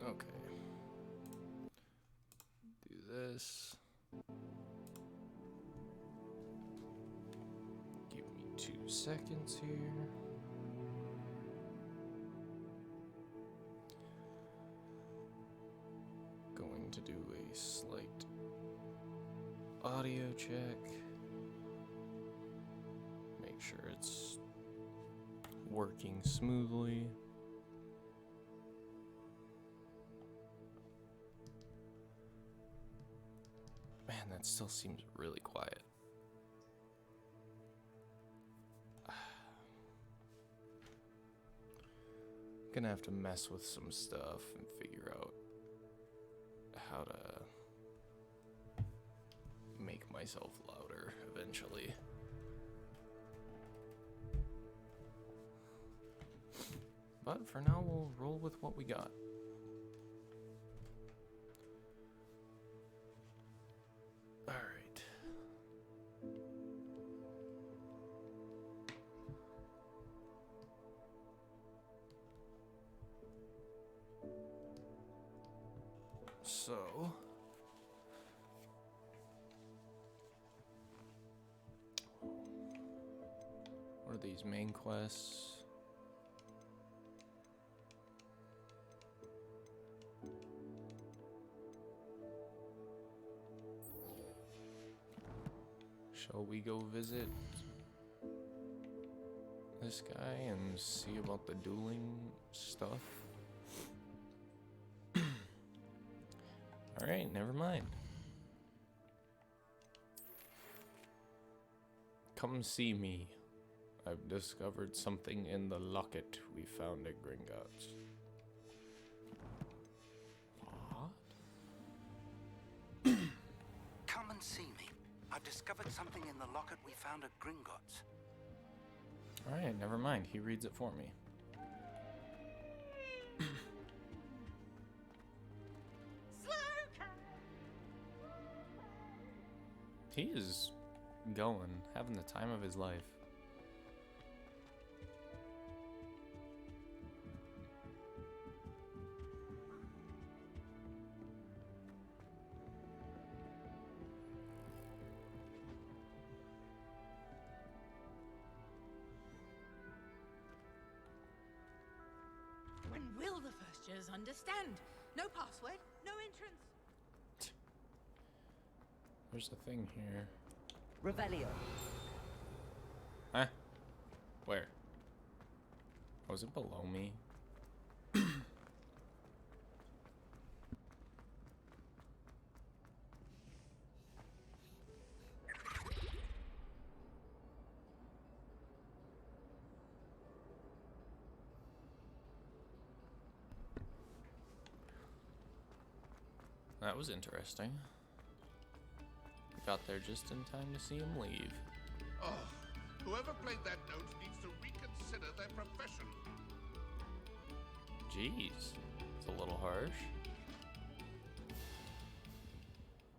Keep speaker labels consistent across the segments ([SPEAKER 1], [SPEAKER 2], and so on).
[SPEAKER 1] Okay. Do this. Give me 2 seconds here. Going to do a slight audio check. Make sure it's working smoothly. Man, that still seems really quiet. Gonna have to mess with some stuff and figure out how to make myself louder eventually. But for now, we'll roll with what we got. All right. So, what are these main quests? Shall we go visit this guy and see about the dueling stuff? Alright, never mind. Come see me. I've discovered something in the locket we found at Gringotts. What?
[SPEAKER 2] Come and see me. I've discovered something in the locket we found at Gringotts.
[SPEAKER 1] Alright, never mind. He reads it for me. He is going, having the time of his life.
[SPEAKER 3] When will the first years understand? No password, no entrance.
[SPEAKER 1] There's a thing here.
[SPEAKER 4] Revelio.
[SPEAKER 1] Huh? Where? Was it below me? That was interesting. Got there just in time to see him leave.
[SPEAKER 5] Oh, whoever played that note needs to reconsider their profession.
[SPEAKER 1] Jeez, it's a little harsh.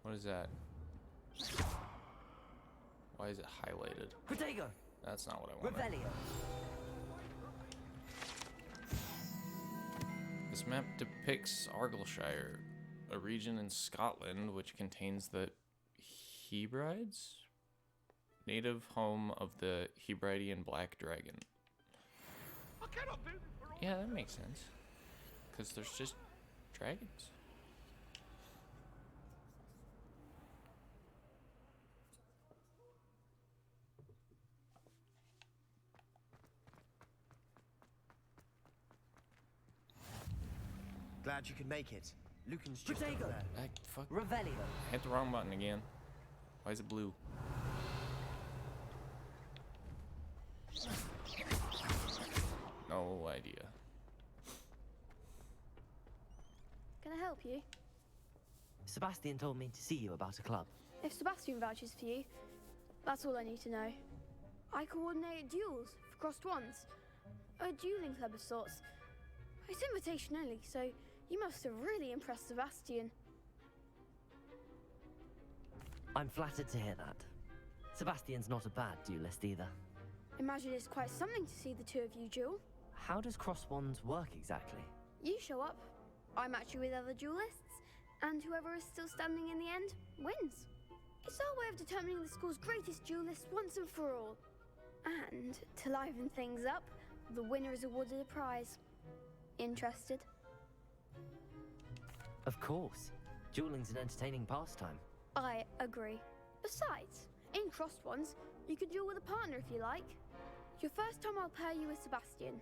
[SPEAKER 1] What is that? Why is it highlighted?
[SPEAKER 4] Protego.
[SPEAKER 1] That's not what I wanted.
[SPEAKER 4] Revelio.
[SPEAKER 1] This map depicts Argyllshire, a region in Scotland which contains the Hebrides, native home of the Hebridean black dragon.
[SPEAKER 5] I cannot do this for all.
[SPEAKER 1] Yeah, that makes sense. Because there's just dragons.
[SPEAKER 6] Glad you could make it. Lucan's just
[SPEAKER 4] Protego.
[SPEAKER 6] up there.
[SPEAKER 1] Fuck.
[SPEAKER 4] Revelio.
[SPEAKER 1] Hit the wrong button again. Why is it blue? No idea.
[SPEAKER 7] Can I help you?
[SPEAKER 4] Sebastian told me to see you about a club.
[SPEAKER 7] If Sebastian vouches for you, that's all I need to know. I coordinate duels for crossed ones. A dueling club of sorts. It's invitation only, so you must have really impressed Sebastian.
[SPEAKER 4] I'm flattered to hear that. Sebastian's not a bad duelist either.
[SPEAKER 7] Imagine it's quite something to see the two of you duel.
[SPEAKER 4] How does cross wands work exactly?
[SPEAKER 7] You show up, I match you with other duelists, and whoever is still standing in the end wins. It's our way of determining the school's greatest duelist once and for all. And to liven things up, the winner is awarded a prize. Interested?
[SPEAKER 4] Of course. Dueling's an entertaining pastime.
[SPEAKER 7] I agree. Besides, in crossed ones, you can duel with a partner if you like. Your first time I'll pair you with Sebastian.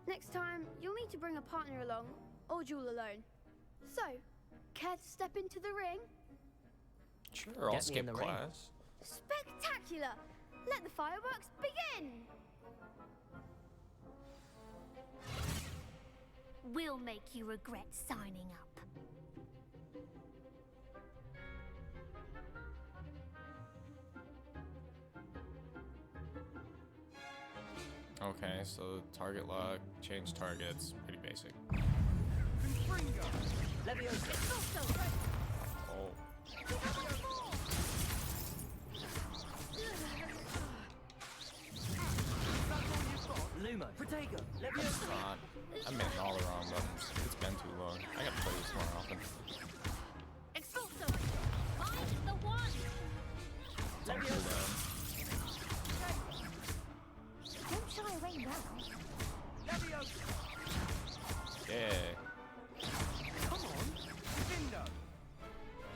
[SPEAKER 7] Next time, you'll need to bring a partner along, or duel alone. So, care to step into the ring?
[SPEAKER 1] Sure, I'll
[SPEAKER 4] Get me in
[SPEAKER 1] skip
[SPEAKER 4] the ring.
[SPEAKER 1] class.
[SPEAKER 7] Spectacular! Let the fireworks begin!
[SPEAKER 8] We'll make you regret signing up.
[SPEAKER 1] Okay, so target lock, change targets, pretty basic.
[SPEAKER 4] Leviosa!
[SPEAKER 1] Oh,
[SPEAKER 4] Lumo! Protego! Leviosa!
[SPEAKER 1] not. I'm hitting all the wrong buttons. It's been too long. I gotta play this more often.
[SPEAKER 8] Expulso! Find the one!
[SPEAKER 1] It's on cooldown.
[SPEAKER 8] Don't shy away now.
[SPEAKER 1] Yeah.
[SPEAKER 6] Come on, Vindo.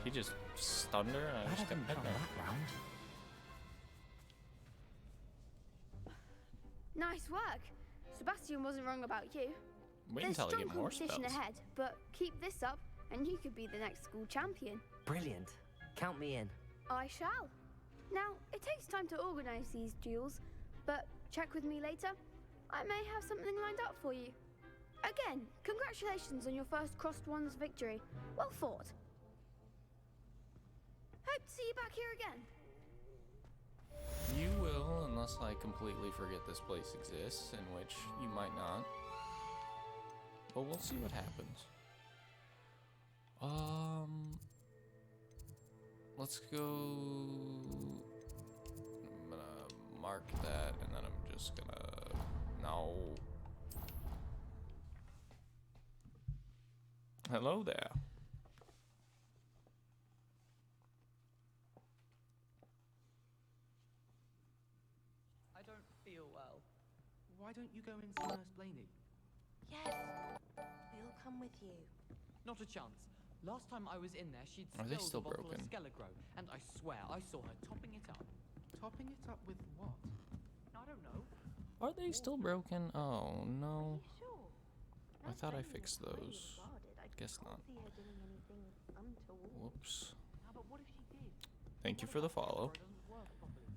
[SPEAKER 1] He just stunned her and I just kept hitting her.
[SPEAKER 4] round.
[SPEAKER 7] Nice work. Sebastian wasn't wrong about you.
[SPEAKER 1] Wait
[SPEAKER 7] There's
[SPEAKER 1] until I
[SPEAKER 7] strong
[SPEAKER 1] get more
[SPEAKER 7] competition
[SPEAKER 1] spells.
[SPEAKER 7] ahead, but keep this up and you could be the next school champion.
[SPEAKER 4] Brilliant. Count me in.
[SPEAKER 7] I shall. Now, it takes time to organise these duels, but check with me later. I may have something lined up for you. Again, congratulations on your first Crossed Ones victory. Well fought. Hope to see you back here again.
[SPEAKER 1] You will, unless I completely forget this place exists, in which you might not. But we'll see what happens. Let's go. I'm gonna mark that, and then I'm just gonna. No. Hello there.
[SPEAKER 6] I don't feel well. Why don't you go and see Nurse Blaney?
[SPEAKER 9] Yes, we'll come with you.
[SPEAKER 6] Not a chance. Last time I was in there, she'd
[SPEAKER 1] Are they
[SPEAKER 6] spilled
[SPEAKER 1] still
[SPEAKER 6] a bottle
[SPEAKER 1] broken?
[SPEAKER 6] of Skelegro, and I swear I saw her topping it up. Topping it up with what? I don't know.
[SPEAKER 1] Are they still broken? Oh no.
[SPEAKER 9] Sure.
[SPEAKER 1] I thought I fixed those. Guess not.
[SPEAKER 9] See her doing anything untoward.
[SPEAKER 1] Whoops.
[SPEAKER 6] But what if she did?
[SPEAKER 1] Thank you for the follow.
[SPEAKER 6] It doesn't work properly.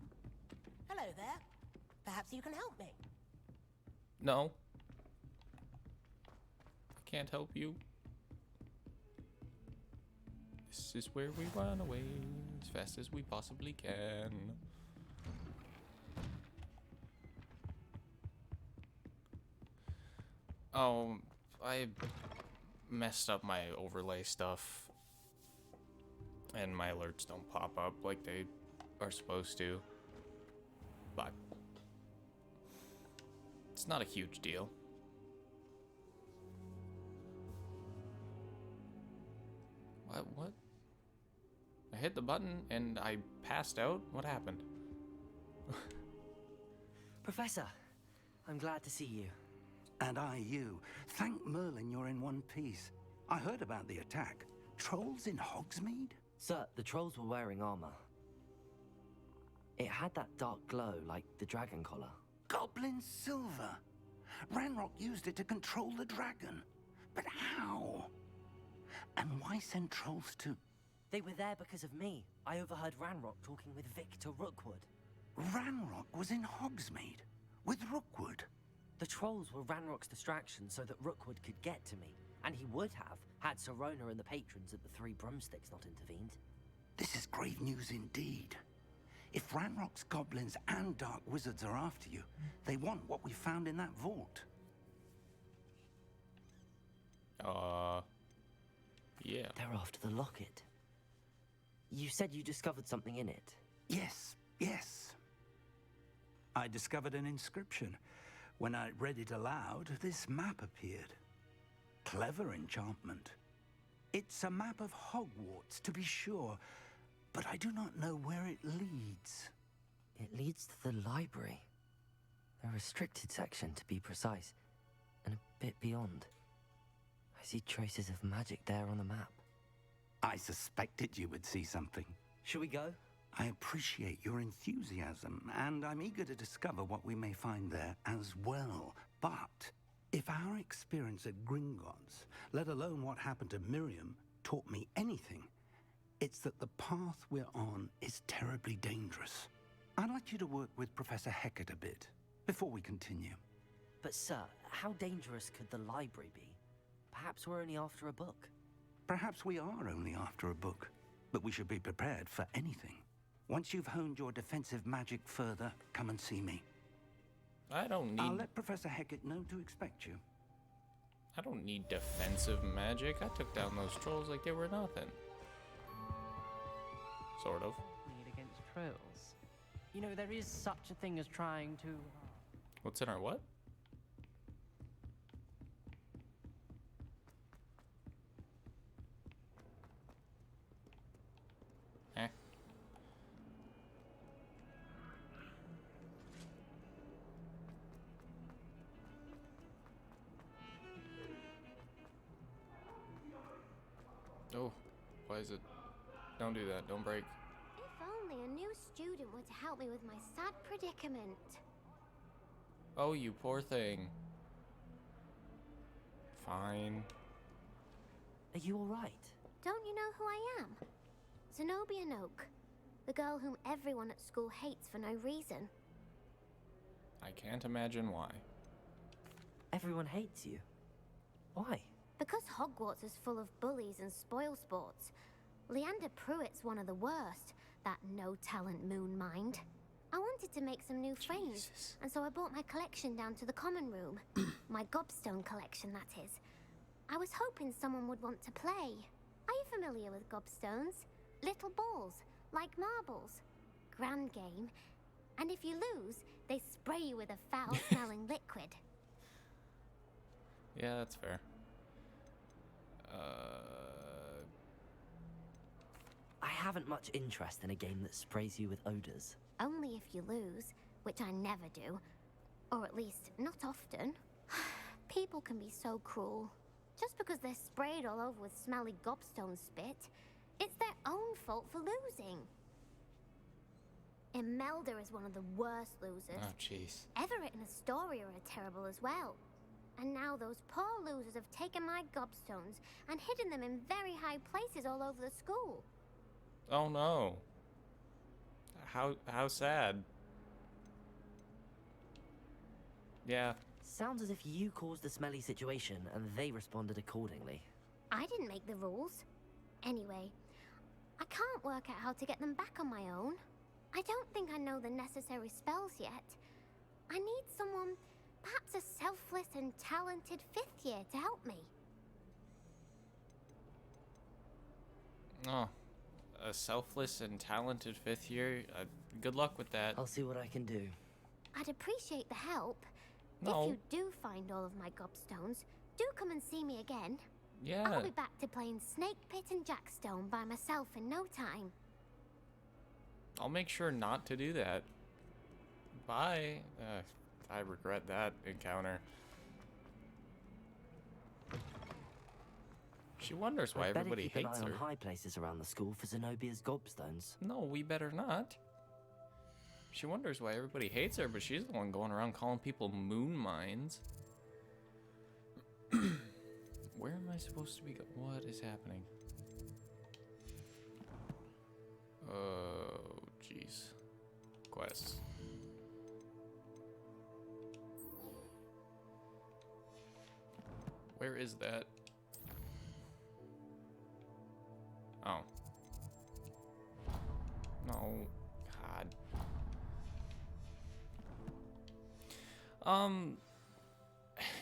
[SPEAKER 9] Hello there. Perhaps you can help me.
[SPEAKER 1] No. I can't help you. This is where we run away as fast as we possibly can. Oh, I messed up my overlay stuff. And my alerts don't pop up like they are supposed to. But it's not a huge deal. What? I hit the button and I passed out? What happened?
[SPEAKER 4] Professor, I'm glad to see you.
[SPEAKER 2] And I you. Thank Merlin you're in one piece. I heard about the attack. Trolls in Hogsmeade?
[SPEAKER 4] Sir, the trolls were wearing armor. It had that dark glow like the dragon collar.
[SPEAKER 2] Goblin silver. Ranrock used it to control the dragon. But how? And why send trolls to...
[SPEAKER 4] They were there because of me. I overheard Ranrock talking with Victor Rookwood.
[SPEAKER 2] Ranrock was in Hogsmeade with Rookwood.
[SPEAKER 4] The trolls were Ranrock's distraction so that Rookwood could get to me. And he would have, had Serona and the patrons at the Three Broomsticks not intervened.
[SPEAKER 2] This is grave news indeed. If Ranrock's goblins and dark wizards are after you, they want what we found in that vault.
[SPEAKER 1] Yeah.
[SPEAKER 4] They're after the locket. You said you discovered something in it.
[SPEAKER 2] Yes, yes. I discovered an inscription. When I read it aloud, this map appeared. Clever enchantment. It's a map of Hogwarts, to be sure, but I do not know where it leads.
[SPEAKER 4] It leads to the library. A restricted section, to be precise, and a bit beyond. I see traces of magic there on the map.
[SPEAKER 2] I suspected you would see something.
[SPEAKER 4] Shall we go?
[SPEAKER 2] I appreciate your enthusiasm, and I'm eager to discover what we may find there as well. But if our experience at Gringotts, let alone what happened to Miriam, taught me anything, it's that the path we're on is terribly dangerous. I'd like you to work with Professor Hecat a bit before we continue.
[SPEAKER 4] But sir, how dangerous could the library be? Perhaps we're only after a book.
[SPEAKER 2] Perhaps we are only after a book, but we should be prepared for anything. Once you've honed your defensive magic further, come and see me.
[SPEAKER 1] I don't need...
[SPEAKER 2] I'll let Professor Hecat know to expect you.
[SPEAKER 1] I don't need defensive magic. I took down those trolls like they were nothing. Sort of.
[SPEAKER 6] Lead against trolls. You know, there is such a thing as trying to...
[SPEAKER 1] What's in our what? Eh. Oh, why is it? Don't do that. Don't break.
[SPEAKER 8] If only a new student were to help me with my sad predicament.
[SPEAKER 1] Oh, you poor thing. Fine.
[SPEAKER 4] Are you alright?
[SPEAKER 8] Don't you know who I am? Zenobia Noak, the girl whom everyone at school hates for no reason.
[SPEAKER 1] I can't imagine why.
[SPEAKER 4] Everyone hates you. Why?
[SPEAKER 8] Because Hogwarts is full of bullies and spoilsports. Leander Pruitt's one of the worst, that no-talent moon mind. I wanted to make some new friends, and so I brought my collection down to the common room. My gobstone collection, that is. I was hoping someone would want to play. Are you familiar with gobstones? Little balls, like marbles. Grand game. And if you lose, they spray you with a foul-smelling liquid.
[SPEAKER 1] Yeah, that's fair.
[SPEAKER 4] I haven't much interest in a game that sprays you with odors.
[SPEAKER 8] Only if you lose, which I never do. Or at least, not often. People can be so cruel. Just because they're sprayed all over with smelly gobstone spit, it's their own fault for losing. Imelda is one of the worst losers.
[SPEAKER 1] Oh, jeez.
[SPEAKER 8] Everett and Astoria are terrible as well. And now those poor losers have taken my gobstones and hidden them in very high places all over the school.
[SPEAKER 1] Oh no. How sad. Yeah.
[SPEAKER 4] Sounds as if you caused the smelly situation and they responded accordingly.
[SPEAKER 8] I didn't make the rules. Anyway, I can't work out how to get them back on my own. I don't think I know the necessary spells yet. I need someone, perhaps a selfless and talented 5th year to help me.
[SPEAKER 1] Oh. A selfless and talented 5th year? Good luck with that.
[SPEAKER 4] I'll see what I can do.
[SPEAKER 8] I'd appreciate the help.
[SPEAKER 1] No.
[SPEAKER 8] If you do find all of my gobstones, do come and see me again.
[SPEAKER 1] Yeah.
[SPEAKER 8] I'll be back to playing Snake Pit and Jackstone by myself in no time.
[SPEAKER 1] I'll make sure not to do that. Bye. I regret that encounter. She wonders why
[SPEAKER 4] I'd better
[SPEAKER 1] everybody
[SPEAKER 4] keep an
[SPEAKER 1] hates
[SPEAKER 4] eye
[SPEAKER 1] her.
[SPEAKER 4] on high places around the school for Zenobia's gobstones.
[SPEAKER 1] No, we better not. She wonders why everybody hates her, but she's the one going around calling people moon mines. Where am I supposed to be what is happening? Oh, jeez. Quests. Where is that? Oh. No. God.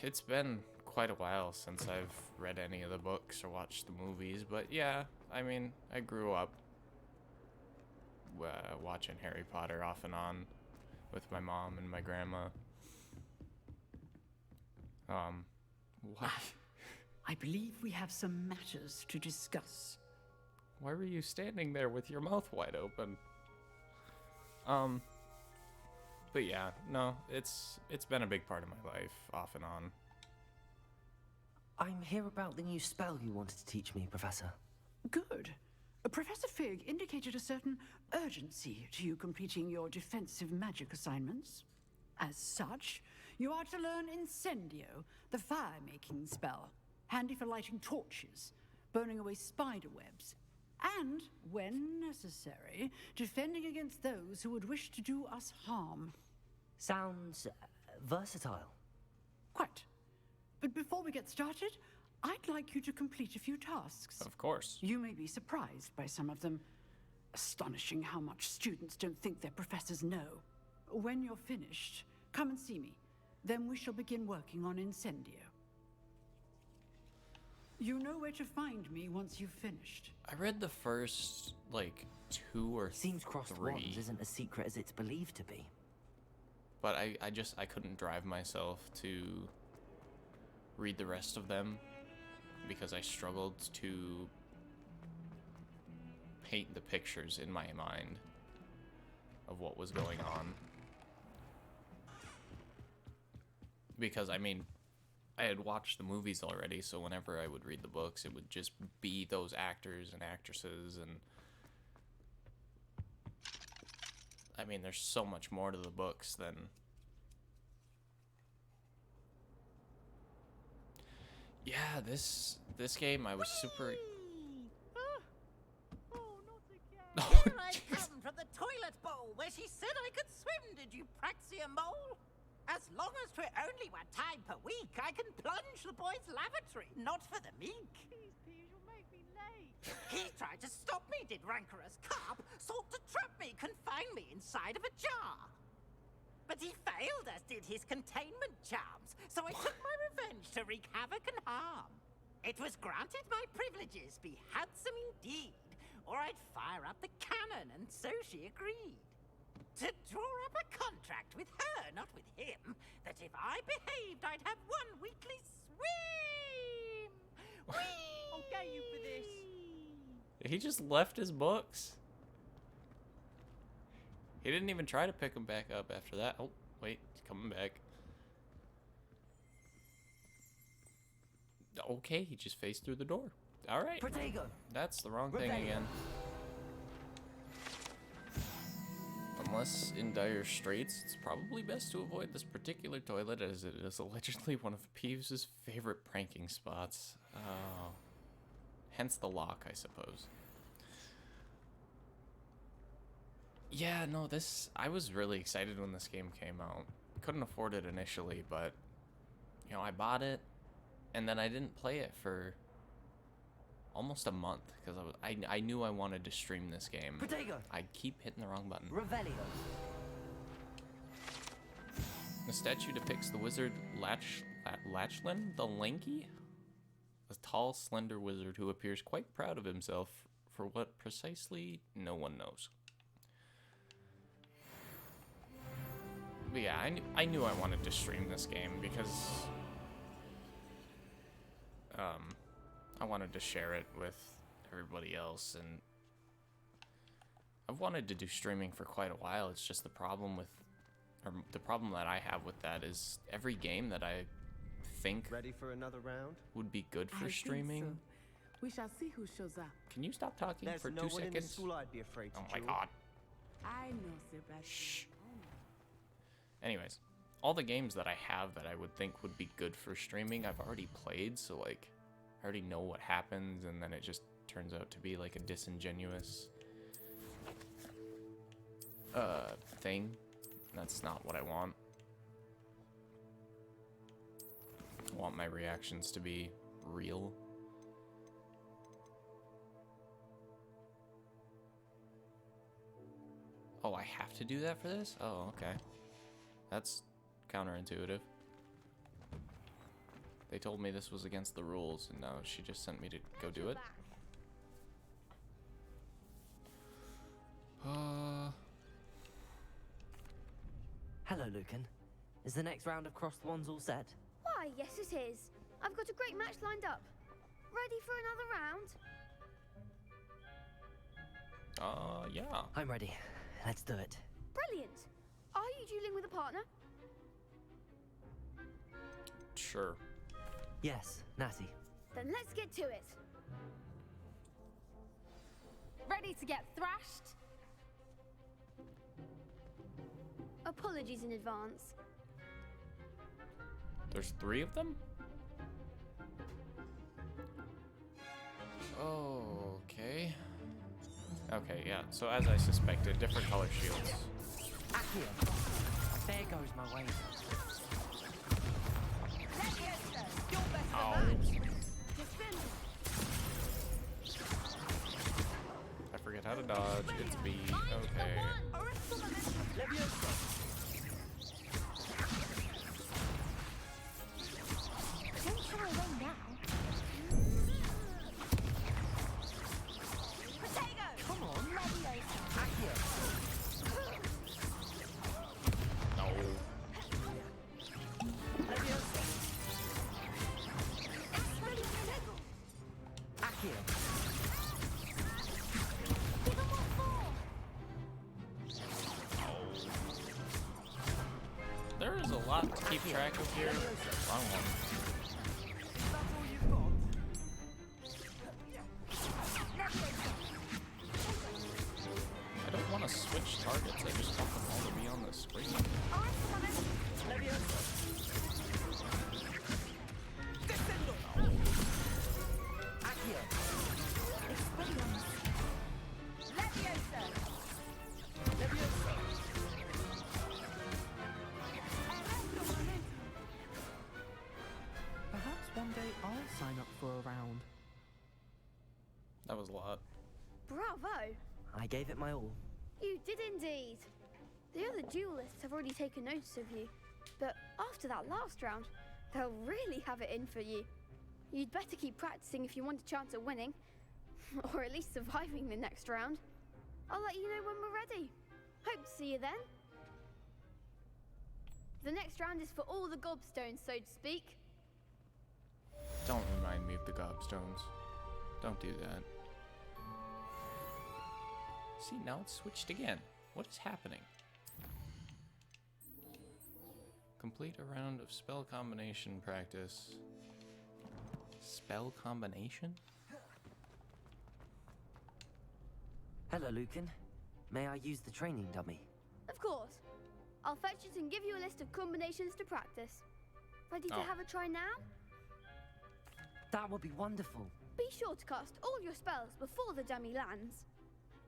[SPEAKER 1] It's been quite a while since I've read any of the books or watched the movies, but yeah, I mean, I grew up watching Harry Potter off and on with my mom and my grandma. Why?
[SPEAKER 10] I believe we have some matters to discuss.
[SPEAKER 1] Why were you standing there with your mouth wide open? But yeah, no, it's been a big part of my life, off and on.
[SPEAKER 4] I'm here about the new spell you wanted to teach me, Professor.
[SPEAKER 10] Good. Professor Fig indicated a certain urgency to you completing your defensive magic assignments. As such, you are to learn Incendio, the fire-making spell, handy for lighting torches, burning away spider webs, and, when necessary, defending against those who would wish to do us harm.
[SPEAKER 4] Sounds versatile.
[SPEAKER 10] Quite. But before we get started, I'd like you to complete a few tasks.
[SPEAKER 1] Of course.
[SPEAKER 10] You may be surprised by some of them. Astonishing how much students don't think their professors know. When you're finished, come and see me. Then we shall begin working on Incendio. You know where to find me once you've finished.
[SPEAKER 1] I read the first, like, 2 or 3.
[SPEAKER 4] Seems crossed wands isn't as secret as it's believed to be.
[SPEAKER 1] But I couldn't drive myself to read the rest of them because I struggled to paint the pictures in my mind of what was going on. Because, I mean, I had watched the movies already, so whenever I would read the books, it would just be those actors and actresses, and I mean, there's so much more to the books than... Yeah, this game, I was super...
[SPEAKER 9] Oh, here I come from the toilet bowl where she said I could swim, did you praxia mole? As long as 'twere only 1 time per week, I can plunge the boy's lavatory, not for the meek.
[SPEAKER 3] Please, Piers, you'll make me late.
[SPEAKER 9] He tried to stop me, did rancorous carp, sought to trap me, confine me inside of a jar. But he failed, as did his containment charms, so I took my revenge to wreak havoc and harm. It was granted my privileges be handsome indeed, or I'd fire up the cannon, and so she agreed. To draw up a contract with her, not with him, that if I behaved, I'd have 1 weekly swim! Whee!
[SPEAKER 3] I'll get you for this.
[SPEAKER 1] He just left his books. He didn't even try to pick them back up after that. Oh, wait, he's coming back. Okay, he just faced through the door. All right.
[SPEAKER 4] Protego.
[SPEAKER 1] That's the wrong thing again. Unless in dire straits, it's probably best to avoid this particular toilet, as it is allegedly one of Peeves' favorite pranking spots. Oh. Hence the lock, I suppose. Yeah, no, I was really excited when this game came out. Couldn't afford it initially, but, you know, I bought it, and then I didn't play it for almost a month, because I knew I wanted to stream this game.
[SPEAKER 4] Protego.
[SPEAKER 1] I keep hitting the wrong button.
[SPEAKER 4] Revelio.
[SPEAKER 1] The statue depicts the wizard Lachlan the Lanky, a tall, slender wizard who appears quite proud of himself for what precisely no one knows. But yeah, I knew I wanted to stream this game because I wanted to share it with everybody else, and I've wanted to do streaming for quite a while. It's just the problem that I have with that is every game that I think
[SPEAKER 11] ready for another round
[SPEAKER 1] would be good for streaming.
[SPEAKER 3] So. We shall see who shows up.
[SPEAKER 1] Can you stop talking
[SPEAKER 11] There's
[SPEAKER 1] for
[SPEAKER 11] no
[SPEAKER 1] 2
[SPEAKER 11] one
[SPEAKER 1] seconds?
[SPEAKER 11] In the school I'd be afraid to
[SPEAKER 1] Oh my
[SPEAKER 11] Jewel.
[SPEAKER 1] god.
[SPEAKER 3] I know, Sebastian.
[SPEAKER 1] Shh. Anyways, all the games that I have that I would think would be good for streaming, I've already played, so like I already know what happens, and then it just turns out to be like a disingenuous thing. That's not what I want. I want my reactions to be real. Oh, I have to do that for this? Oh, okay. That's counterintuitive. They told me this was against the rules, and now she just sent me to go do it.
[SPEAKER 4] Hello, Lucan. Is the next round of crossed wands all set?
[SPEAKER 7] Why, yes it is. I've got a great match lined up. Ready for another round?
[SPEAKER 1] Yeah.
[SPEAKER 4] I'm ready. Let's do it.
[SPEAKER 7] Brilliant. Are you dueling with a partner?
[SPEAKER 1] Sure.
[SPEAKER 4] Yes, Natty.
[SPEAKER 7] Then let's get to it.
[SPEAKER 3] Ready to get thrashed?
[SPEAKER 7] Apologies in advance.
[SPEAKER 1] There's 3 of them? Okay. Okay, yeah. So as I suspected, different color shields.
[SPEAKER 4] Accio. There goes my way.
[SPEAKER 1] Ow. I forget how to dodge. It's B. Okay.
[SPEAKER 8] Don't shy away now.
[SPEAKER 4] Come on, Accio.
[SPEAKER 1] No.
[SPEAKER 4] Accio.
[SPEAKER 1] There is a lot to keep track of here. Wrong one. I don't want to switch targets. I just want them all to be on the screen.
[SPEAKER 6] Perhaps one day I'll sign up for a round.
[SPEAKER 1] That was a lot.
[SPEAKER 7] Bravo.
[SPEAKER 4] I gave it my all.
[SPEAKER 7] You did indeed. The other duelists have already taken notice of you, but after that last round, they'll really have it in for you. You'd better keep practicing if you want a chance at winning, or at least surviving the next round. I'll let you know when we're ready. Hope to see you then. The next round is for all the gobstones, so to speak.
[SPEAKER 1] Don't remind me of the gobstones. Don't do that. See, now it's switched again. What is happening? Complete a round of spell combination practice. Spell combination?
[SPEAKER 4] Hello, Lucan. May I use the training dummy?
[SPEAKER 7] Of course. I'll fetch it and give you a list of combinations to practice. Ready to
[SPEAKER 1] Oh.
[SPEAKER 7] have a try now?
[SPEAKER 4] That would be wonderful.
[SPEAKER 7] Be sure to cast all your spells before the dummy lands.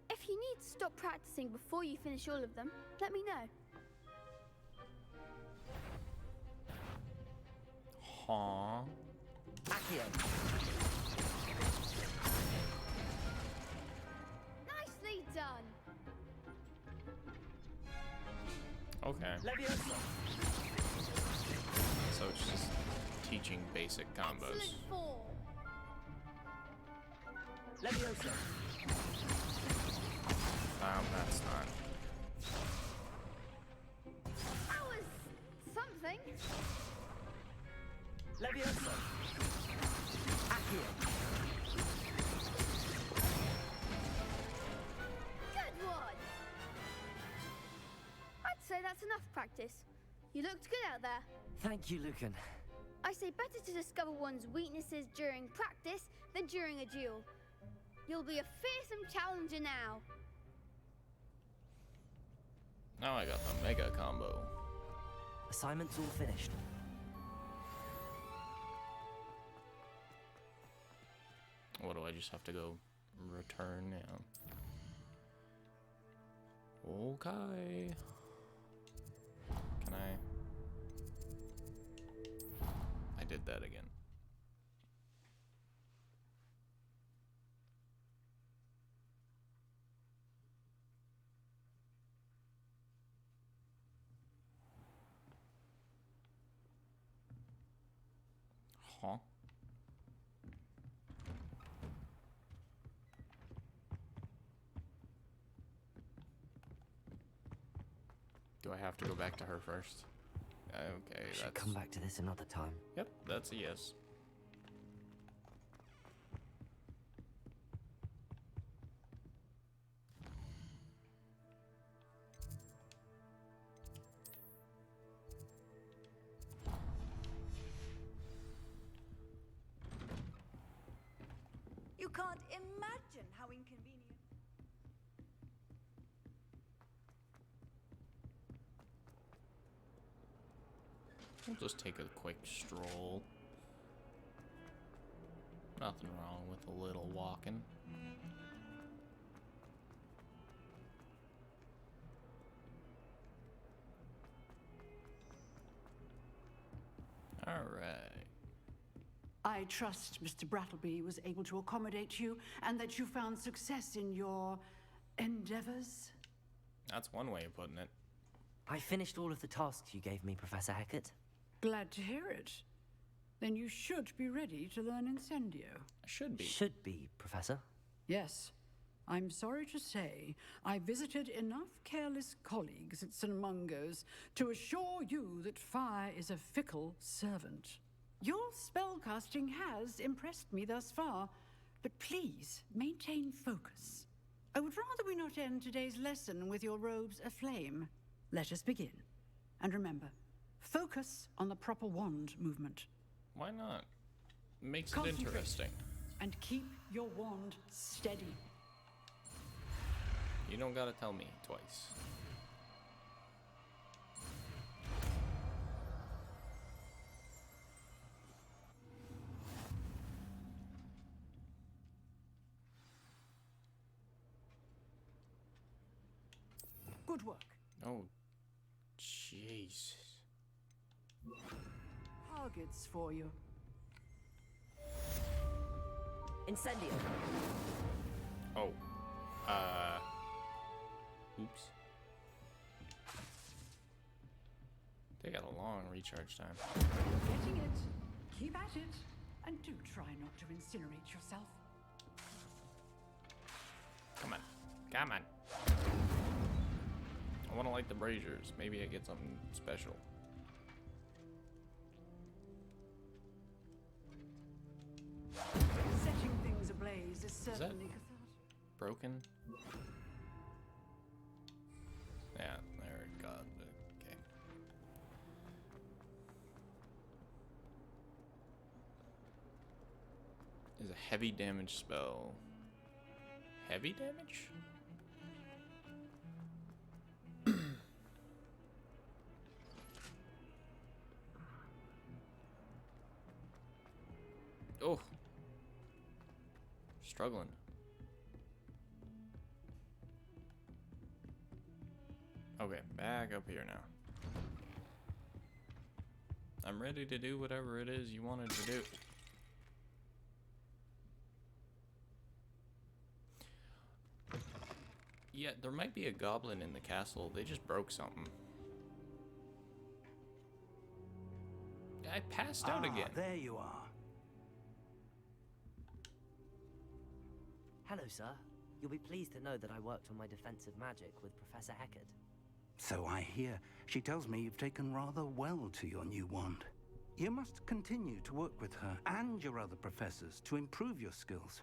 [SPEAKER 7] If you need to stop practicing before you finish all of them, let me know.
[SPEAKER 1] Huh?
[SPEAKER 4] Accio.
[SPEAKER 7] Nicely done.
[SPEAKER 1] Okay. So it's just teaching basic combos.
[SPEAKER 7] Excellent form.
[SPEAKER 1] That's not.
[SPEAKER 7] That was something. Good one. I'd say that's enough practice. You looked good out there.
[SPEAKER 4] Thank you, Lucan.
[SPEAKER 7] I say better to discover one's weaknesses during practice than during a duel. You'll be a fearsome challenger now.
[SPEAKER 1] Now I got the mega combo.
[SPEAKER 4] Assignment's all finished.
[SPEAKER 1] What do I just have to go return now? Okay. Can I? I did that again. Huh? Do I have to go back to her first? Okay,
[SPEAKER 4] Should
[SPEAKER 1] that's...
[SPEAKER 4] come back to this another time.
[SPEAKER 1] Yep, that's a yes.
[SPEAKER 12] You can't imagine how inconvenient.
[SPEAKER 1] We'll just take a quick stroll. Nothing wrong with a little walking. All right.
[SPEAKER 10] I trust Mr. Brattleby was able to accommodate you and that you found success in your endeavors.
[SPEAKER 1] That's one way of putting it.
[SPEAKER 4] I finished all of the tasks you gave me, Professor Hecat.
[SPEAKER 10] Glad to hear it. Then you should be ready to learn Incendio.
[SPEAKER 1] I should be.
[SPEAKER 4] Should be, Professor.
[SPEAKER 10] Yes. I'm sorry to say, I visited enough careless colleagues at St. Mungo's to assure you that fire is a fickle servant. Your spellcasting has impressed me thus far, but please maintain focus. I would rather we not end today's lesson with your robes aflame. Let us begin. And remember, focus on the proper wand movement.
[SPEAKER 1] Why not? Makes it interesting.
[SPEAKER 10] And keep your wand steady.
[SPEAKER 1] You don't gotta tell me twice.
[SPEAKER 10] Good work.
[SPEAKER 1] Oh, jeez.
[SPEAKER 10] Targets for you.
[SPEAKER 4] Incendio.
[SPEAKER 1] Oh. Oops. They got a long recharge time.
[SPEAKER 10] Getting it. Keep at it. And do try not to incinerate yourself.
[SPEAKER 1] Come on. Come on. I want to light the braziers. Maybe I get something special.
[SPEAKER 10] Setting things ablaze is certainly cathartic.
[SPEAKER 1] Broken? Yeah, there it got. Okay. Is a heavy damage spell. Heavy damage? Oh. Struggling. Okay, back up here now. I'm ready to do whatever it is you wanted to do. Yeah, there might be a goblin in the castle. They just broke something. I passed out again.
[SPEAKER 2] There you are.
[SPEAKER 4] Hello, sir. You'll be pleased to know that I worked on my defensive magic with Professor Hecat.
[SPEAKER 2] So I hear. She tells me you've taken rather well to your new wand. You must continue to work with her and your other professors to improve your skills.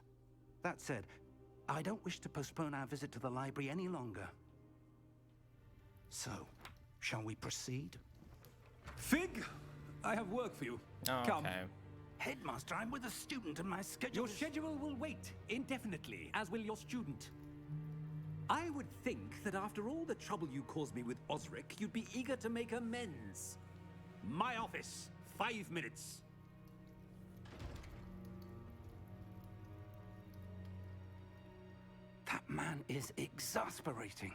[SPEAKER 2] That said, I don't wish to postpone our visit to the library any longer. So, shall we proceed?
[SPEAKER 13] Fig, I have work for you.
[SPEAKER 1] Oh,
[SPEAKER 13] Come.
[SPEAKER 1] okay.
[SPEAKER 2] Headmaster, I'm with a student and my schedule
[SPEAKER 13] Your schedule will wait indefinitely, as will your student. I would think that after all the trouble you caused me with Osric, you'd be eager to make amends. My office, 5 minutes.
[SPEAKER 2] That man is exasperating.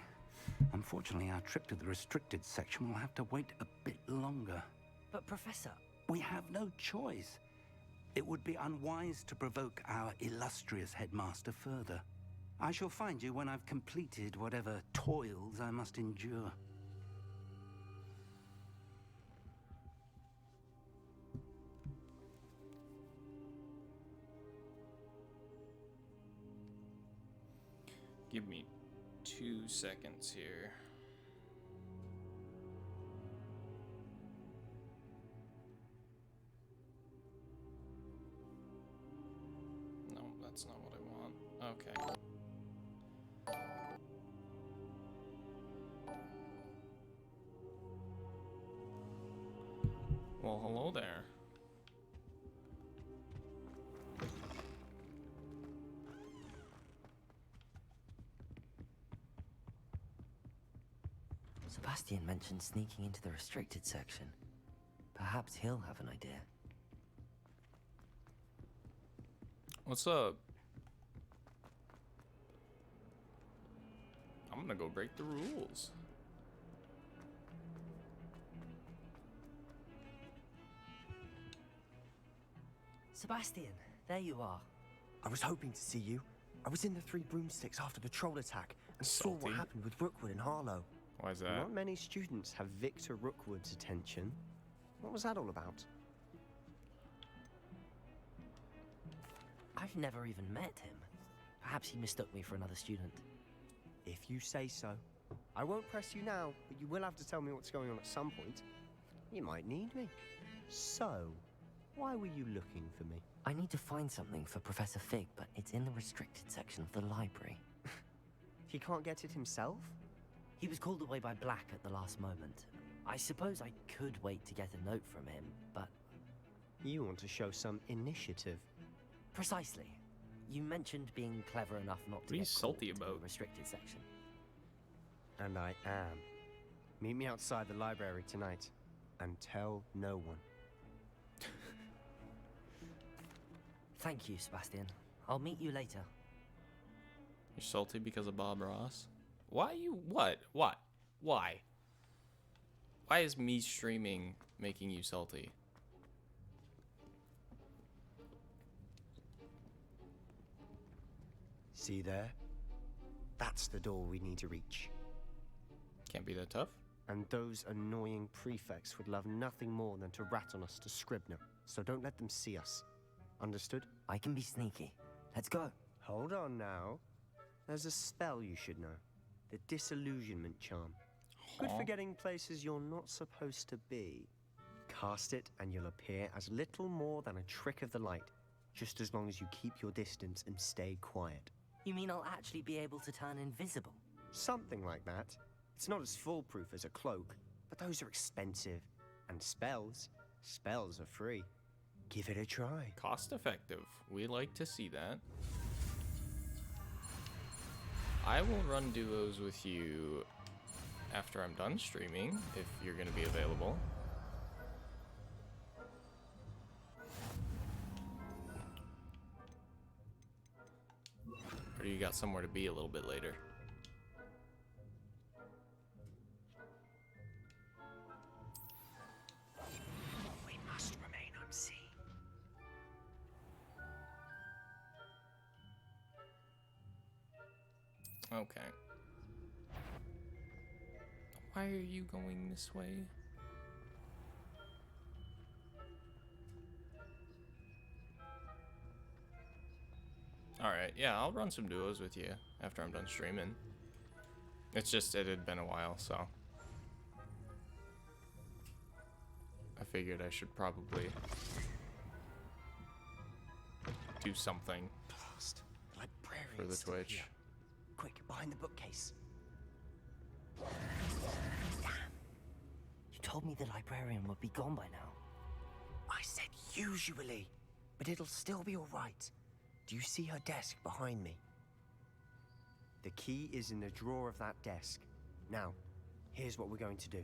[SPEAKER 2] Unfortunately, our trip to the restricted section will have to wait a bit longer.
[SPEAKER 4] But, Professor...
[SPEAKER 2] We have no choice. It would be unwise to provoke our illustrious headmaster further. I shall find you when I've completed whatever toils I must endure.
[SPEAKER 1] Give me 2 seconds here. No, that's not what I want. Okay. Well, hello there.
[SPEAKER 4] Sebastian mentioned sneaking into the restricted section. Perhaps he'll have an idea.
[SPEAKER 1] What's up? I'm gonna go break the rules.
[SPEAKER 4] Sebastian, there you are.
[SPEAKER 14] I was hoping to see you. I was in the Three Broomsticks after the troll attack and saw what happened with Rookwood and Harlow.
[SPEAKER 1] Why is that?
[SPEAKER 11] Not many students have Victor Rookwood's attention. What was that all about?
[SPEAKER 4] I've never even met him. Perhaps he mistook me for another student.
[SPEAKER 11] If you say so. I won't press you now, but you will have to tell me what's going on at some point. You might need me. So, why were you looking for me?
[SPEAKER 4] I need to find something for Professor Fig, but it's in the restricted section of the library.
[SPEAKER 11] He can't get it himself?
[SPEAKER 4] He was called away by Black at the last moment. I suppose I could wait to get a note from him, but...
[SPEAKER 11] You want to show some initiative.
[SPEAKER 4] Precisely. You mentioned being clever enough not to get
[SPEAKER 1] salty
[SPEAKER 4] caught in
[SPEAKER 1] about
[SPEAKER 4] the restricted section.
[SPEAKER 11] And I am. Meet me outside the library tonight, and tell no one.
[SPEAKER 4] Thank you, Sebastian. I'll meet you later.
[SPEAKER 1] You're salty because of Bob Ross? Why you... What? What? Why? Why is me streaming making you salty?
[SPEAKER 11] See there? That's the door we need to reach.
[SPEAKER 1] Can't be that tough.
[SPEAKER 11] And those annoying prefects would love nothing more than to rat on us to Scribner. So don't let them see us. Understood?
[SPEAKER 4] I can be sneaky. Let's go.
[SPEAKER 11] Hold on now. There's a spell you should know. The Disillusionment Charm. Good for getting places you're not supposed to be. Cast it and you'll appear as little more than a trick of the light. Just as long as you keep your distance and stay quiet.
[SPEAKER 4] You mean I'll actually be able to turn invisible?
[SPEAKER 11] Something like that. It's not as foolproof as a cloak, but those are expensive. And spells are free. Give it a try.
[SPEAKER 1] Cost effective. We like to see that. I will run duos with you after I'm done streaming, if you're going to be available. Or you got somewhere to be a little bit later?
[SPEAKER 14] We must remain unseen.
[SPEAKER 1] Okay. Why are you going this way? Alright, yeah, I'll run some duos with you after I'm done streaming. It's just, it had been a while, so I figured I should probably do something
[SPEAKER 14] Blast. The
[SPEAKER 1] for the
[SPEAKER 14] librarian's still
[SPEAKER 1] Twitch.
[SPEAKER 14] here. Quick, behind the bookcase.
[SPEAKER 4] You told me the librarian would be gone by now.
[SPEAKER 14] I said usually, but it'll still be all right. Do you see her desk behind me?
[SPEAKER 11] The key is in the drawer of that desk. Now, here's what we're going to do.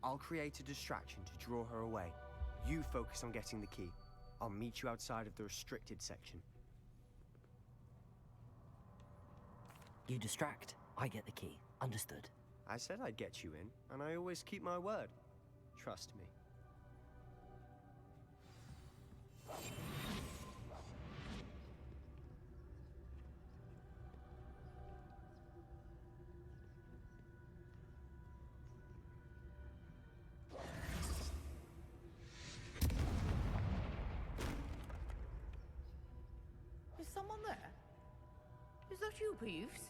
[SPEAKER 11] I'll create a distraction to draw her away. You focus on getting the key. I'll meet you outside of the restricted section.
[SPEAKER 4] You distract, I get the key. Understood.
[SPEAKER 11] I said I'd get you in, and I always keep my word. Trust me.
[SPEAKER 3] Is someone there? Is that you, Peeves?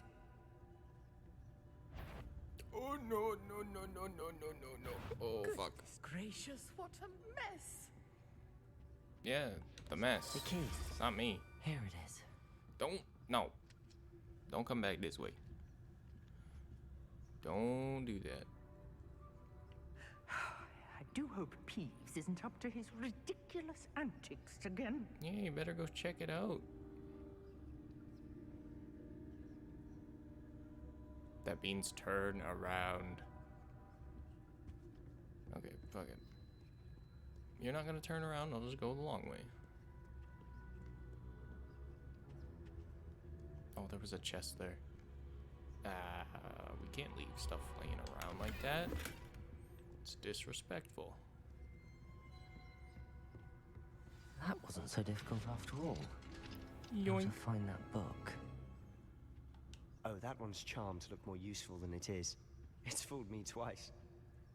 [SPEAKER 1] Oh no, no, no, no, no, no, no, no. Oh, fuck.
[SPEAKER 3] Goodness gracious, what a mess!
[SPEAKER 1] Yeah, the mess.
[SPEAKER 4] The key.
[SPEAKER 1] Not me.
[SPEAKER 4] Here it is.
[SPEAKER 1] No. Don't come back this way. Don't do that.
[SPEAKER 15] I do hope Peeves isn't up to his ridiculous antics again.
[SPEAKER 1] Yeah, you better go check it out. That means turn around. Fuck it. You're not gonna turn around, I'll just go the long way. Oh, there was a chest there. We can't leave stuff laying around like that. It's disrespectful.
[SPEAKER 4] That wasn't so difficult after all.
[SPEAKER 1] Yoink.
[SPEAKER 4] How to find that book.
[SPEAKER 11] Oh, that one's charmed to look more useful than it is. It's fooled me twice.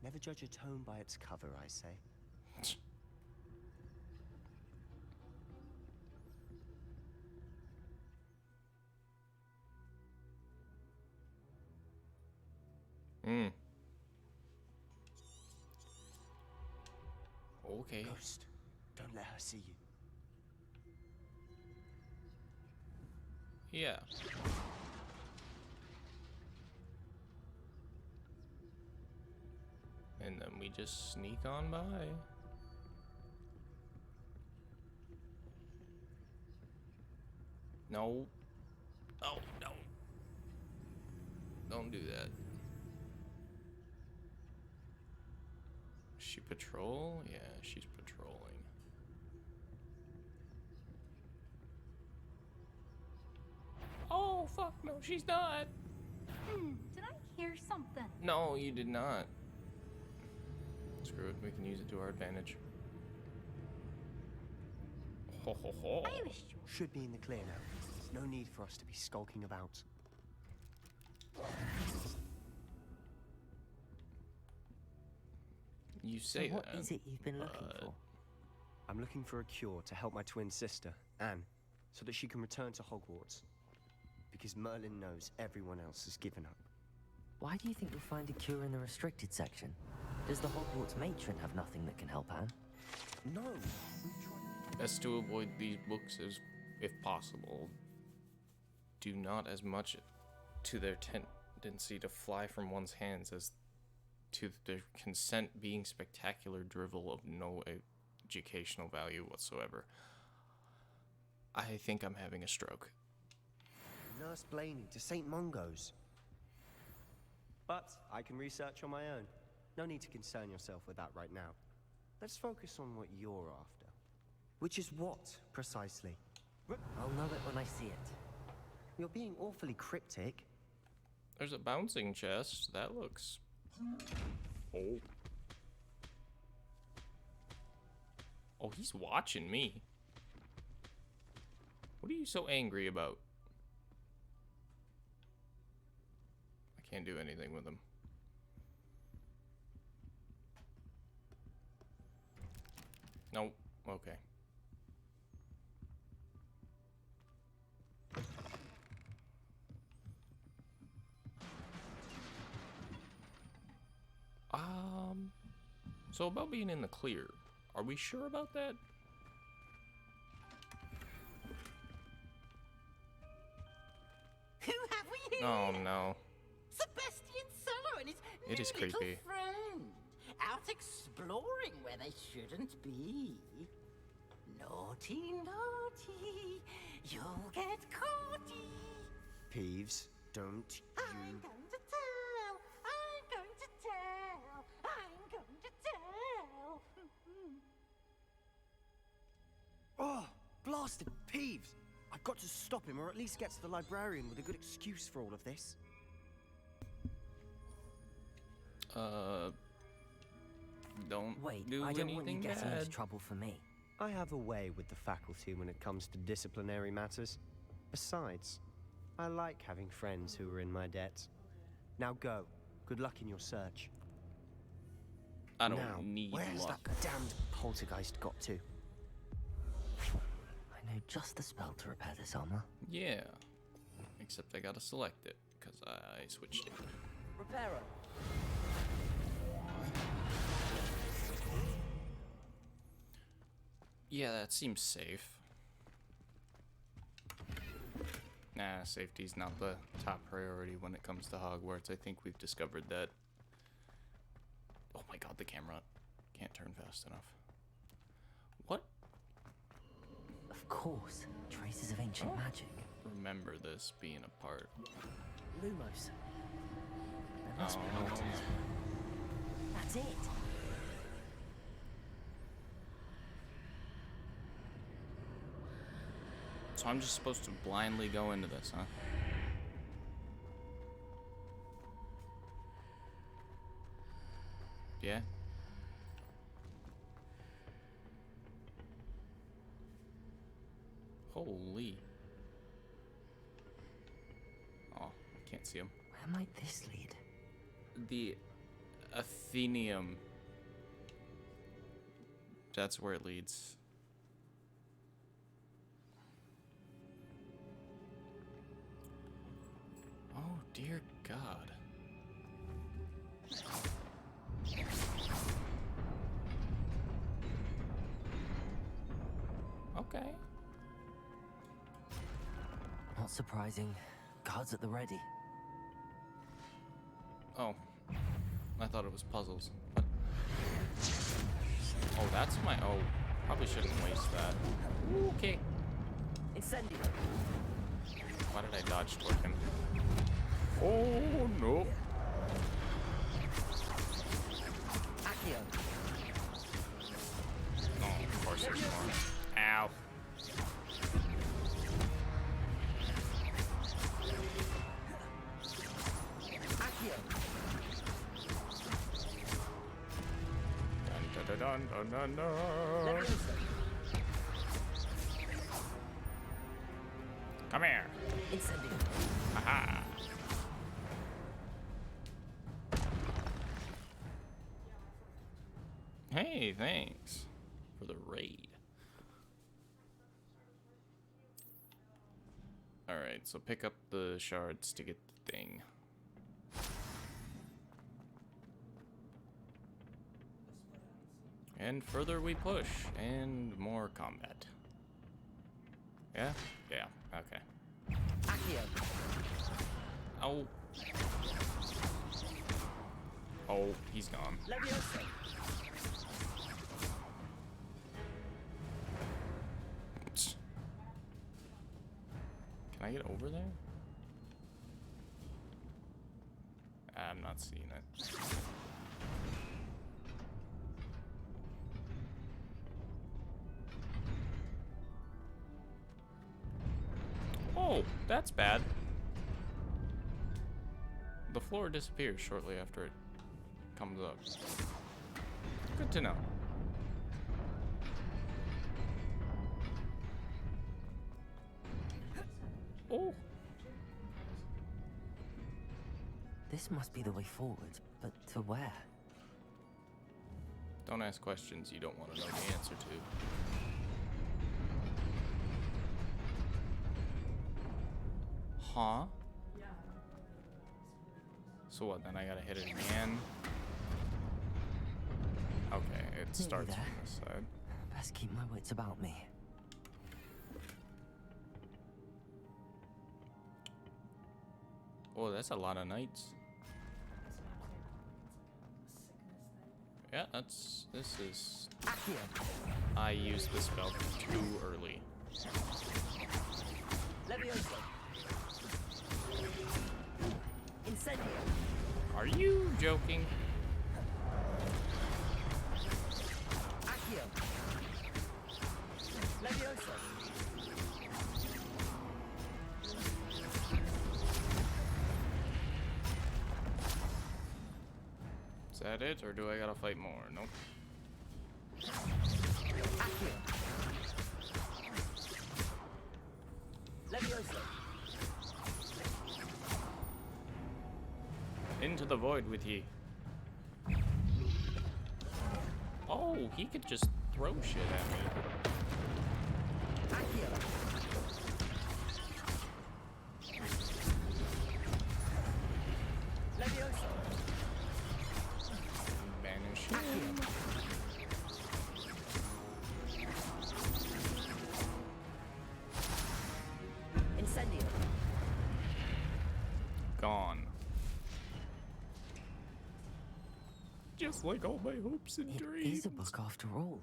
[SPEAKER 11] Never judge a tome by its cover, I say.
[SPEAKER 1] Okay.
[SPEAKER 11] Ghost, don't let her see you.
[SPEAKER 1] Yeah. And then we just sneak on by. No. Oh, no. Don't do that. She patrol? Yeah, she's patrolling. Oh, fuck, no, she's not.
[SPEAKER 16] Did I hear something?
[SPEAKER 1] No, you did not. Screw it, we can use it to our advantage. Ho ho ho.
[SPEAKER 11] Should be in the clear now. No need for us to be skulking about.
[SPEAKER 1] You say
[SPEAKER 4] so what
[SPEAKER 1] that,
[SPEAKER 4] is it you've been looking for?
[SPEAKER 11] I'm looking for a cure to help my twin sister, Anne, so that she can return to Hogwarts. Because Merlin knows everyone else has given up.
[SPEAKER 4] Why do you think you'll find a cure in the restricted section? Does the Hogwarts matron have nothing that can help Anne?
[SPEAKER 11] No.
[SPEAKER 1] Best to avoid these books as if possible. Do not as much to their tendency to fly from one's hands as to their consent being spectacular drivel of no educational value whatsoever. I think I'm having a stroke.
[SPEAKER 11] Nurse Blaney to St. Mungo's. But I can research on my own. No need to concern yourself with that right now. Let's focus on what you're after. Which is what, precisely?
[SPEAKER 4] I'll know it when I see it.
[SPEAKER 11] You're being awfully cryptic.
[SPEAKER 1] There's a bouncing chest. That looks... Oh. Oh, he's watching me. What are you so angry about? I can't do anything with him. Nope. Okay. So about being in the clear, are we sure about that?
[SPEAKER 9] Who have we here?
[SPEAKER 1] Oh no.
[SPEAKER 9] Sebastian Cello and his
[SPEAKER 1] It is
[SPEAKER 9] new little
[SPEAKER 1] creepy.
[SPEAKER 9] friend. Out exploring where they shouldn't be. Naughty, naughty, you'll get caughty.
[SPEAKER 11] Peeves, don't
[SPEAKER 9] I'm going to tell. I'm going to tell. I'm going to tell.
[SPEAKER 11] Oh, blasted Peeves! I've got to stop him, or at least get to the librarian with a good excuse for all of this.
[SPEAKER 1] Don't
[SPEAKER 4] Wait,
[SPEAKER 1] do
[SPEAKER 4] I don't want you
[SPEAKER 1] anything
[SPEAKER 4] getting into
[SPEAKER 1] bad.
[SPEAKER 4] trouble for me.
[SPEAKER 11] I have a way with the faculty when it comes to disciplinary matters. Besides, I like having friends who are in my debt. Now go. Good luck in your search.
[SPEAKER 1] I don't
[SPEAKER 11] now,
[SPEAKER 1] need
[SPEAKER 11] where's
[SPEAKER 1] luck.
[SPEAKER 11] that damned poltergeist got to?
[SPEAKER 4] I know just the spell to repair this armor.
[SPEAKER 1] Yeah. Except I gotta select it, because I switched it.
[SPEAKER 6] Repairer.
[SPEAKER 1] Yeah, that seems safe. Nah, safety's not the top priority when it comes to Hogwarts. I think we've discovered that. Oh my god, the camera can't turn fast enough. What?
[SPEAKER 4] Of course, traces of ancient magic.
[SPEAKER 1] Remember this being a part.
[SPEAKER 4] Lumos. There must be
[SPEAKER 1] Oh.
[SPEAKER 4] more to this. That's it.
[SPEAKER 1] So I'm just supposed to blindly go into this, huh? Yeah. Holy. Oh, I can't see him.
[SPEAKER 4] Where might this lead?
[SPEAKER 1] The Athenium. That's where it leads. Oh, dear God. Okay.
[SPEAKER 4] Not surprising. Guards at the ready.
[SPEAKER 1] Oh. I thought it was puzzles. What? Oh, that's my... Oh, probably shouldn't waste that. Okay.
[SPEAKER 4] Incendio.
[SPEAKER 1] Why did I dodge toward him? Oh, no.
[SPEAKER 4] Accio.
[SPEAKER 1] Oh, of course there's more. Ow. Dun, dun, dun, dun, dun. Come here.
[SPEAKER 4] Incendio.
[SPEAKER 1] Aha. Hey, thanks for the raid. Alright, so pick up the shards to get the thing. And further we push, and more combat. Yeah? Yeah, okay.
[SPEAKER 4] Accio.
[SPEAKER 1] Oh. Oh, he's gone.
[SPEAKER 4] Leviosa.
[SPEAKER 1] Can I get over there? I'm not seeing it. Oh, that's bad. The floor disappears shortly after it comes up. Good to know. Oh.
[SPEAKER 4] This must be the way forward, but to where?
[SPEAKER 1] Don't ask questions you don't want to know the answer to. Huh? So what, then I gotta hit it again? Okay, it starts from this side.
[SPEAKER 4] Best keep my wits about me.
[SPEAKER 1] Oh, that's a lot of knights. Yeah, this is... I used this spell too early.
[SPEAKER 4] Leviosa. Incendio.
[SPEAKER 1] Are you joking?
[SPEAKER 4] Accio. Leviosa.
[SPEAKER 1] Is that it, or do I gotta fight more? Nope.
[SPEAKER 4] Accio. Leviosa.
[SPEAKER 1] Into the void with ye. Oh, he could just throw shit at me.
[SPEAKER 4] Accio. Leviosa.
[SPEAKER 1] Banish him.
[SPEAKER 4] Incendio.
[SPEAKER 1] Gone. Just like all my hopes and dreams.
[SPEAKER 4] It is a book after all.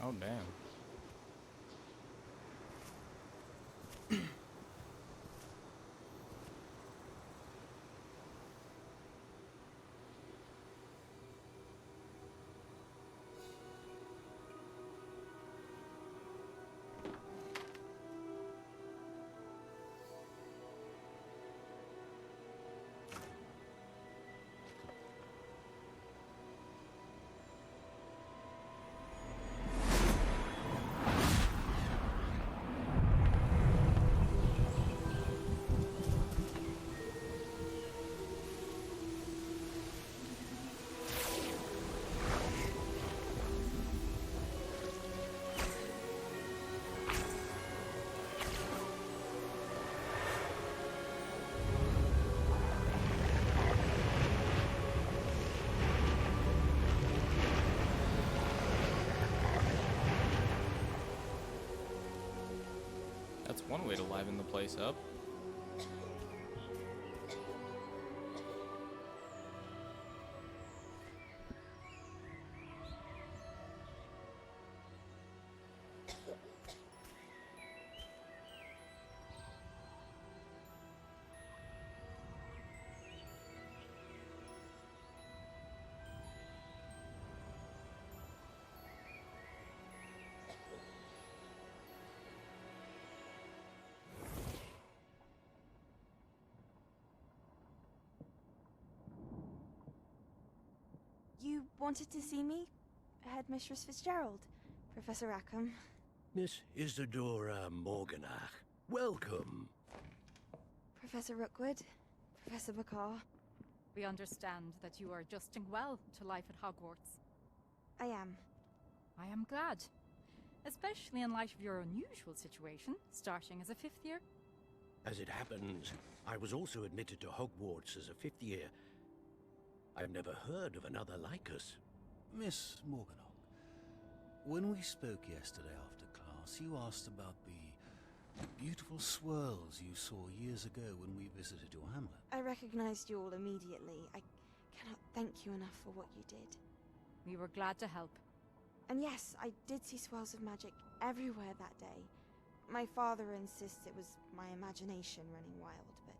[SPEAKER 1] Oh, damn. That's one way to liven the place up.
[SPEAKER 12] You wanted to see me? Headmistress Fitzgerald, Professor Rackham.
[SPEAKER 17] Miss Isadora Morganach, welcome.
[SPEAKER 12] Professor Rookwood, Professor Bakar.
[SPEAKER 16] We understand that you are adjusting well to life at Hogwarts.
[SPEAKER 12] I am.
[SPEAKER 16] I am glad. Especially in light of your unusual situation, starting as a 5th year.
[SPEAKER 17] As it happens, I was also admitted to Hogwarts as a 5th year. I've never heard of another like us.
[SPEAKER 18] Miss Morganach, when we spoke yesterday after class, you asked about the beautiful swirls you saw years ago when we visited your hamlet.
[SPEAKER 12] I recognized you all immediately. I cannot thank you enough for what you did.
[SPEAKER 16] We were glad to help.
[SPEAKER 12] And yes, I did see swirls of magic everywhere that day. My father insists it was my imagination running wild, but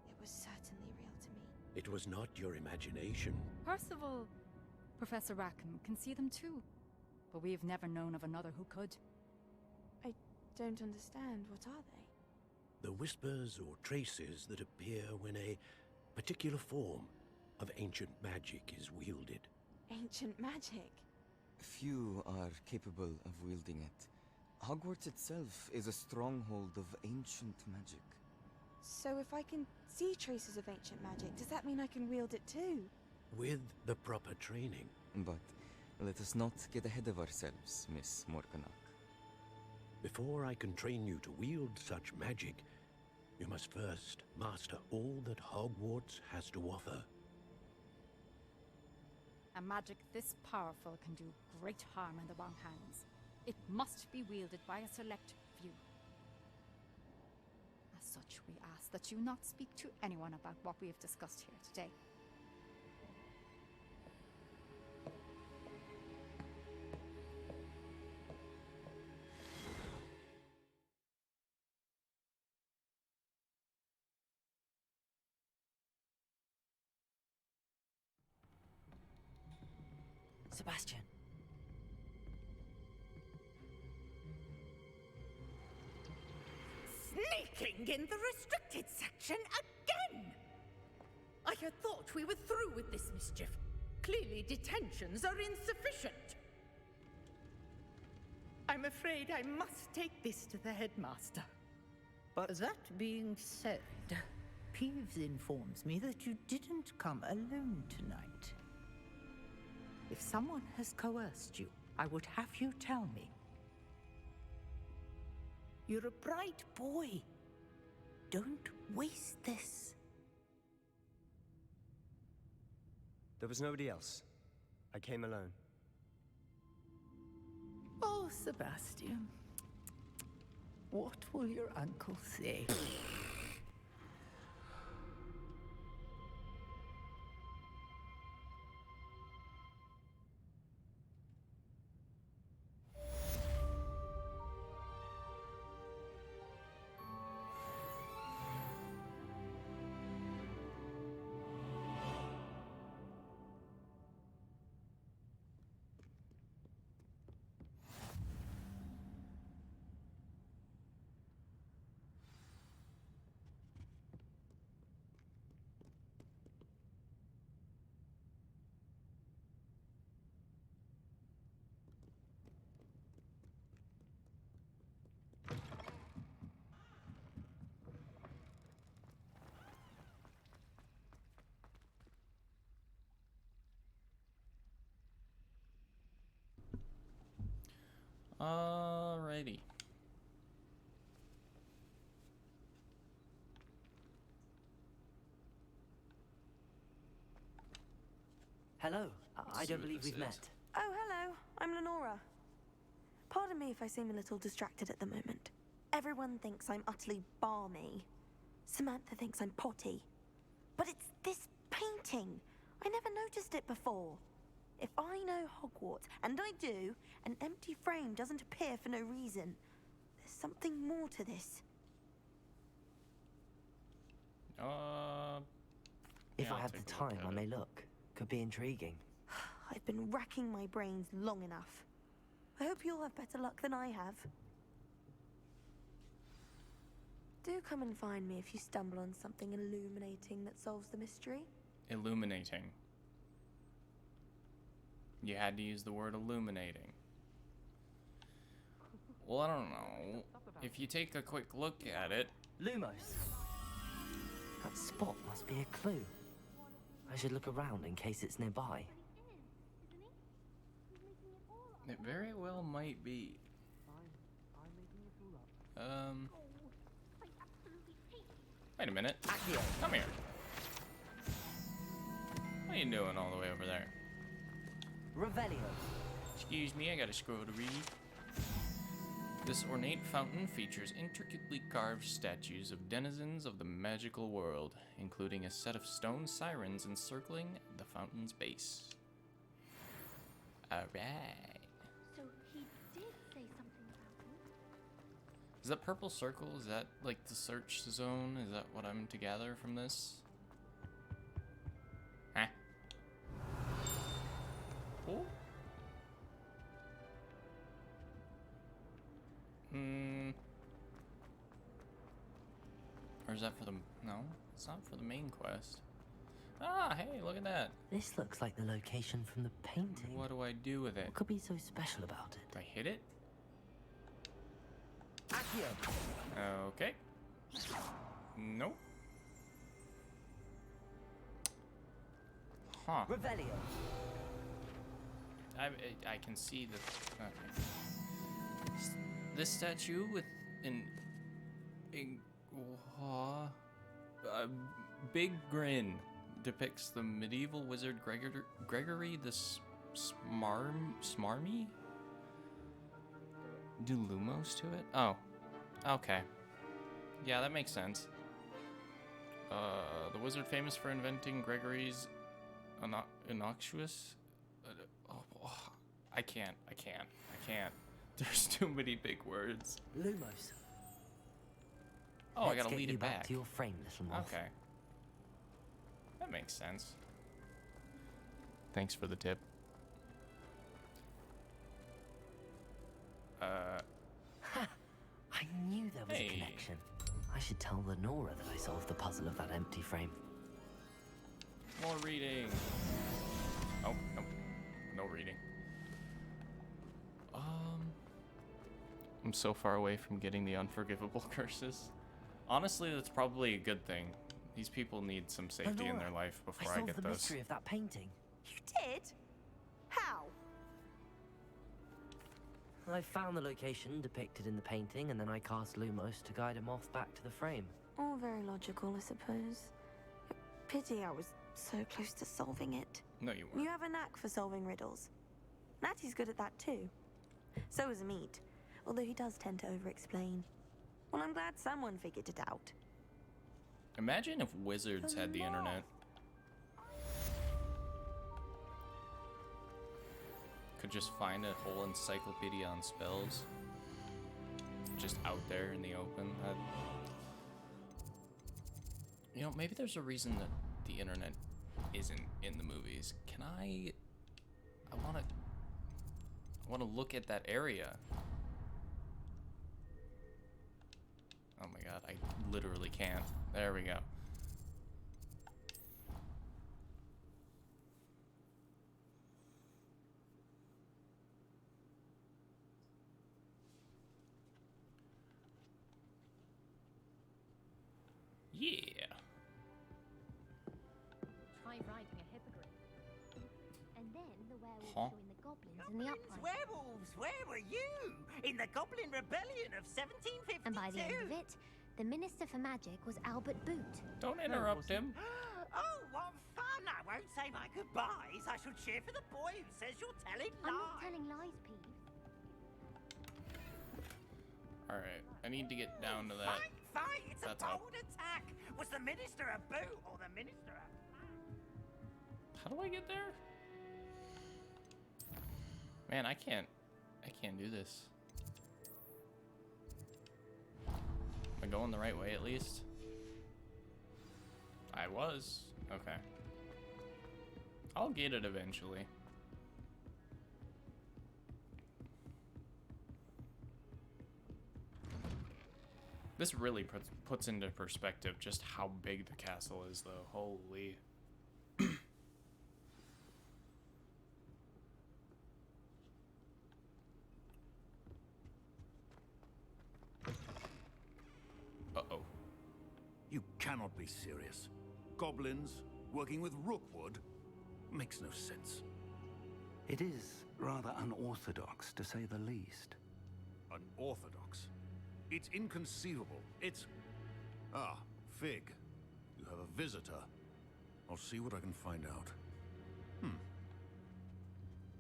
[SPEAKER 12] it was certainly real to me.
[SPEAKER 17] It was not your imagination.
[SPEAKER 16] Percival, Professor Rackham can see them too. But we've never known of another who could.
[SPEAKER 12] I don't understand. What are they?
[SPEAKER 17] The whispers or traces that appear when a particular form of ancient magic is wielded.
[SPEAKER 12] Ancient magic?
[SPEAKER 19] Few are capable of wielding it. Hogwarts itself is a stronghold of ancient magic.
[SPEAKER 12] So if I can see traces of ancient magic, does that mean I can wield it too?
[SPEAKER 17] With the proper training.
[SPEAKER 19] But let us not get ahead of ourselves, Miss Morganach.
[SPEAKER 17] Before I can train you to wield such magic, you must first master all that Hogwarts has to offer.
[SPEAKER 16] A magic this powerful can do great harm in the wrong hands. It must be wielded by a select few. As such, we ask that you not speak to anyone about what we have discussed here today.
[SPEAKER 4] Sebastian.
[SPEAKER 15] Sneaking in the restricted section again! I had thought we were through with this mischief. Clearly detentions are insufficient. I'm afraid I must take this to the headmaster.
[SPEAKER 20] But that being said, Peeves informs me that you didn't come alone tonight. If someone has coerced you, I would have you tell me. You're a bright boy. Don't waste this.
[SPEAKER 11] There was nobody else. I came alone.
[SPEAKER 20] Oh, Sebastian. What will your uncle say?
[SPEAKER 1] Alrighty.
[SPEAKER 4] Hello. I
[SPEAKER 1] see
[SPEAKER 4] don't
[SPEAKER 1] what
[SPEAKER 4] believe
[SPEAKER 1] this
[SPEAKER 4] we've
[SPEAKER 1] is.
[SPEAKER 4] met.
[SPEAKER 12] Oh, hello. I'm Lenora. Pardon me if I seem a little distracted at the moment. Everyone thinks I'm utterly balmy. Samantha thinks I'm potty. But it's this painting. I never noticed it before. If I know Hogwarts, and I do, an empty frame doesn't appear for no reason. There's something more to this.
[SPEAKER 4] If
[SPEAKER 1] Yeah,
[SPEAKER 4] I
[SPEAKER 1] I'll
[SPEAKER 4] have
[SPEAKER 1] take
[SPEAKER 4] the
[SPEAKER 1] a look
[SPEAKER 4] time,
[SPEAKER 1] at
[SPEAKER 4] I
[SPEAKER 1] it.
[SPEAKER 4] may look. Could be intriguing.
[SPEAKER 12] I've been racking my brains long enough. I hope you'll have better luck than I have. Do come and find me if you stumble on something illuminating that solves the mystery.
[SPEAKER 1] Illuminating. You had to use the word illuminating. Well, I don't know. If you take a quick look at it...
[SPEAKER 4] Lumos. That spot must be a clue. I should look around in case it's nearby.
[SPEAKER 1] It very well might be. Wait a minute. Come here. What are you doing all the way over there?
[SPEAKER 4] Revelio.
[SPEAKER 1] Excuse me, I got a scroll to read. This ornate fountain features intricately carved statues of denizens of the magical world, including a set of stone sirens encircling the fountain's base. Alright.
[SPEAKER 8] So he did say something about me.
[SPEAKER 1] Is that purple circle? Is that like the search zone? Is that what I'm to gather from this? Huh? Oh? Or is that for the... No, it's not for the main quest. Ah, hey, look at that.
[SPEAKER 4] This looks like the location from the painting.
[SPEAKER 1] What do I do with it?
[SPEAKER 4] What could be so special about it?
[SPEAKER 1] Do I hit it?
[SPEAKER 4] Accio.
[SPEAKER 1] Okay. Nope. Huh.
[SPEAKER 4] Revelio.
[SPEAKER 1] I can see the... Okay. This statue with a big grin depicts the medieval wizard Gregory the Smarmy? Do Lumos to it? Oh. Okay. Yeah, that makes sense. The wizard famous for inventing Gregory's innocuous... I can't. There's too many big words.
[SPEAKER 4] Lumos.
[SPEAKER 1] Oh, I
[SPEAKER 4] Let's
[SPEAKER 1] gotta lead
[SPEAKER 4] get you
[SPEAKER 1] it back.
[SPEAKER 4] back to your frame, little moth.
[SPEAKER 1] Okay. That makes sense. Thanks for the tip.
[SPEAKER 4] I knew there was
[SPEAKER 1] Hey.
[SPEAKER 4] a connection. I should tell Lenora that I solved the puzzle of that empty frame.
[SPEAKER 1] More reading. Oh, nope. No reading. I'm so far away from getting the unforgivable curses. Honestly, that's probably a good thing. These people need some safety in their life before I
[SPEAKER 4] solved
[SPEAKER 1] get
[SPEAKER 4] the
[SPEAKER 1] this.
[SPEAKER 4] mystery of that painting.
[SPEAKER 12] You did? How?
[SPEAKER 4] I found the location depicted in the painting, and then I cast Lumos to guide him off back to the frame.
[SPEAKER 12] All very logical, I suppose. Pity I was so close to solving it.
[SPEAKER 1] No, you weren't.
[SPEAKER 12] You have a knack for solving riddles. Natty's good at that too. So is Meat, although he does tend to over-explain. Well, I'm glad someone figured it out.
[SPEAKER 1] Imagine if wizards had the internet. Could just find a whole encyclopedia on spells. Just out there in the open. You know, maybe there's a reason that the internet isn't in the movies. Can I want to look at that area. Oh my god, I literally can't. There we go. Yeah.
[SPEAKER 8] Try riding a hippogriff. And then the werewolf
[SPEAKER 1] Huh?
[SPEAKER 8] join the goblins in the
[SPEAKER 9] Goblins,
[SPEAKER 8] upright.
[SPEAKER 9] werewolves, where were you? In the Goblin Rebellion of 1752.
[SPEAKER 8] And by the end of it, the Minister for Magic was Albert Boot.
[SPEAKER 1] Don't interrupt him.
[SPEAKER 9] Oh, what fun! I won't say my goodbyes. I shall cheer for the boy who says you're telling lies.
[SPEAKER 8] I'm not telling lies, Peeves.
[SPEAKER 1] Alright, I need to get down to that.
[SPEAKER 9] Fight! It's
[SPEAKER 1] That's
[SPEAKER 9] a
[SPEAKER 1] all.
[SPEAKER 9] bold attack. Was the Minister a boot or the Minister a...
[SPEAKER 1] How do I get there? Man, I can't do this. Am I going the right way at least? I was. Okay. I'll get it eventually. This really puts into perspective just how big the castle is, though. Holy. Uh-oh.
[SPEAKER 18] You cannot be serious. Goblins working with Rookwood makes no sense.
[SPEAKER 2] It is rather unorthodox, to say the least.
[SPEAKER 18] Unorthodox? It's inconceivable. It's... Ah, Fig. You have a visitor. I'll see what I can find out.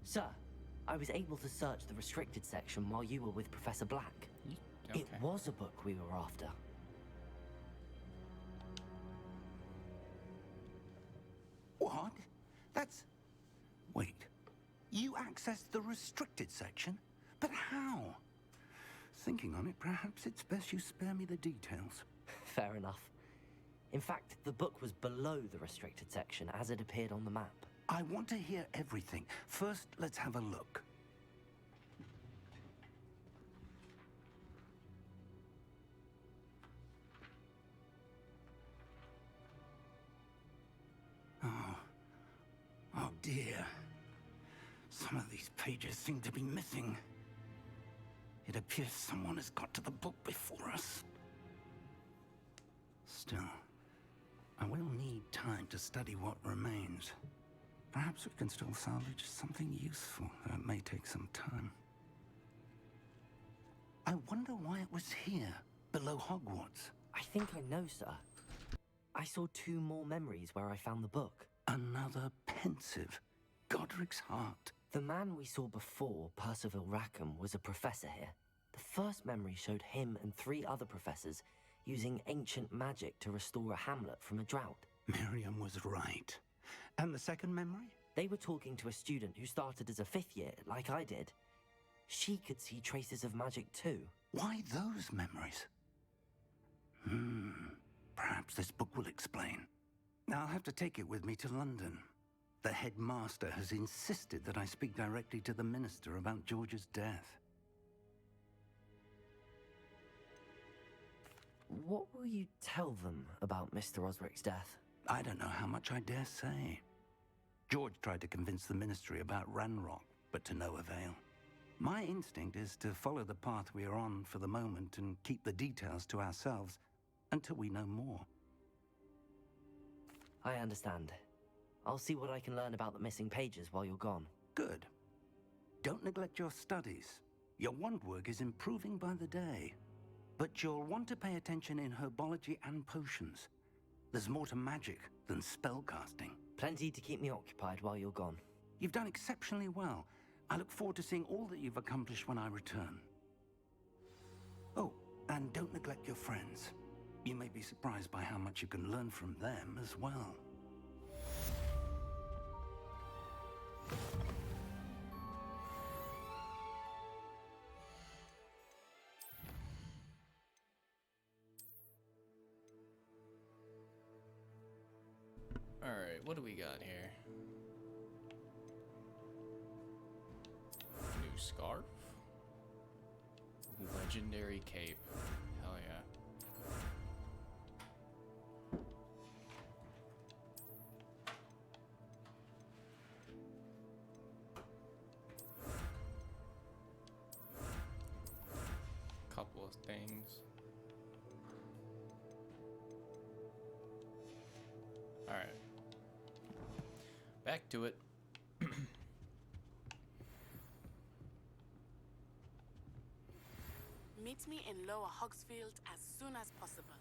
[SPEAKER 4] Sir, I was able to search the restricted section while you were with Professor Black. It was a book we were after.
[SPEAKER 2] What? That's... Wait. You accessed the restricted section? But how? Thinking on it, perhaps it's best you spare me the details.
[SPEAKER 4] Fair enough. In fact, the book was below the restricted section as it appeared on the map.
[SPEAKER 2] I want to hear everything. First, let's have a look. Oh dear. Some of these pages seem to be missing. It appears someone has got to the book before us. Still, I will need time to study what remains. Perhaps we can still salvage something useful, though it may take some time. I wonder why it was here, below Hogwarts.
[SPEAKER 4] I think I know, sir. I saw 2 more memories where I found the book.
[SPEAKER 2] Another pensive. Godric's heart.
[SPEAKER 4] The man we saw before, Percival Rackham, was a professor here. The first memory showed him and 3 other professors using ancient magic to restore a hamlet from a drought.
[SPEAKER 2] Miriam was right. And the second memory?
[SPEAKER 4] They were talking to a student who started as a 5th year, like I did. She could see traces of magic too.
[SPEAKER 2] Why those memories? Perhaps this book will explain. I'll have to take it with me to London. The headmaster has insisted that I speak directly to the minister about George's death.
[SPEAKER 4] What will you tell them about Mr. Osric's death?
[SPEAKER 2] I don't know how much I dare say. George tried to convince the ministry about Ranrock, but to no avail. My instinct is to follow the path we are on for the moment and keep the details to ourselves until we know more.
[SPEAKER 4] I understand. I'll see what I can learn about the missing pages while you're gone.
[SPEAKER 2] Good. Don't neglect your studies. Your wand work is improving by the day. But you'll want to pay attention in herbology and potions. There's more to magic than spellcasting.
[SPEAKER 4] Plenty to keep me occupied while you're gone.
[SPEAKER 2] You've done exceptionally well. I look forward to seeing all that you've accomplished when I return. Oh, and don't neglect your friends. You may be surprised by how much you can learn from them as well.
[SPEAKER 1] Alright, what do we got here? New scarf? Legendary cape. Hell yeah. Couple of things. Alright. Back to it.
[SPEAKER 21] Meet me in Lower Hogsfield as soon as possible.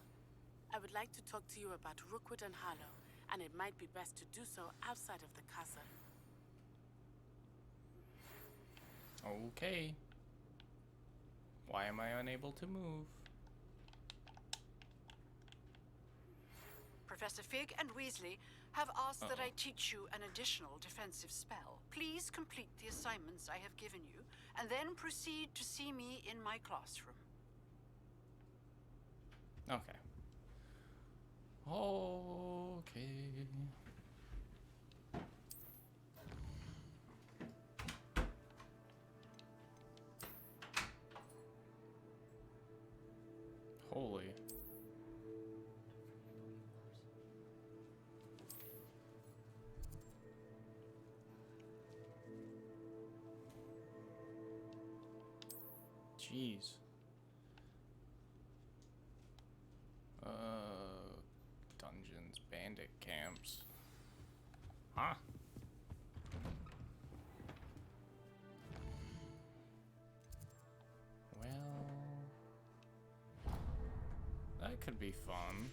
[SPEAKER 21] I would like to talk to you about Rookwood and Harlow, and it might be best to do so outside of the castle.
[SPEAKER 1] Okay. Why am I unable to move?
[SPEAKER 10] Professor Fig and Weasley have asked that I teach you an additional defensive spell. Please complete the assignments I have given you, and then proceed to see me in my classroom.
[SPEAKER 1] Okay. Okay. Holy. Jeez. Dungeons, bandit camps. Huh? Well, that could be fun.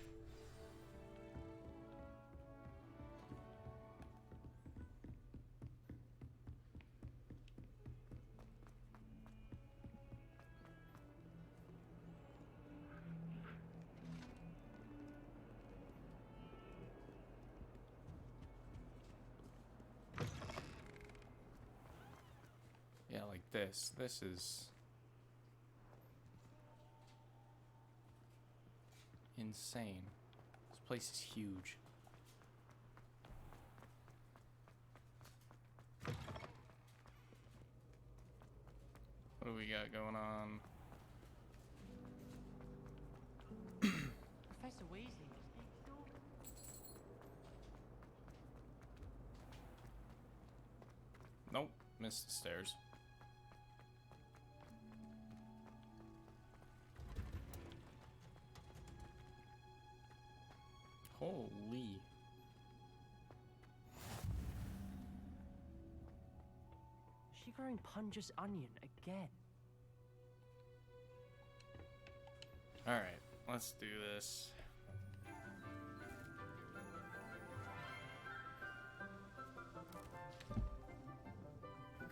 [SPEAKER 1] Yeah, like this. This is insane. This place is huge. What do we got going on?
[SPEAKER 6] Professor Weasley was next door.
[SPEAKER 1] Nope, missed the stairs. Holy.
[SPEAKER 6] She growing Punja's onion again.
[SPEAKER 1] Alright, let's do this.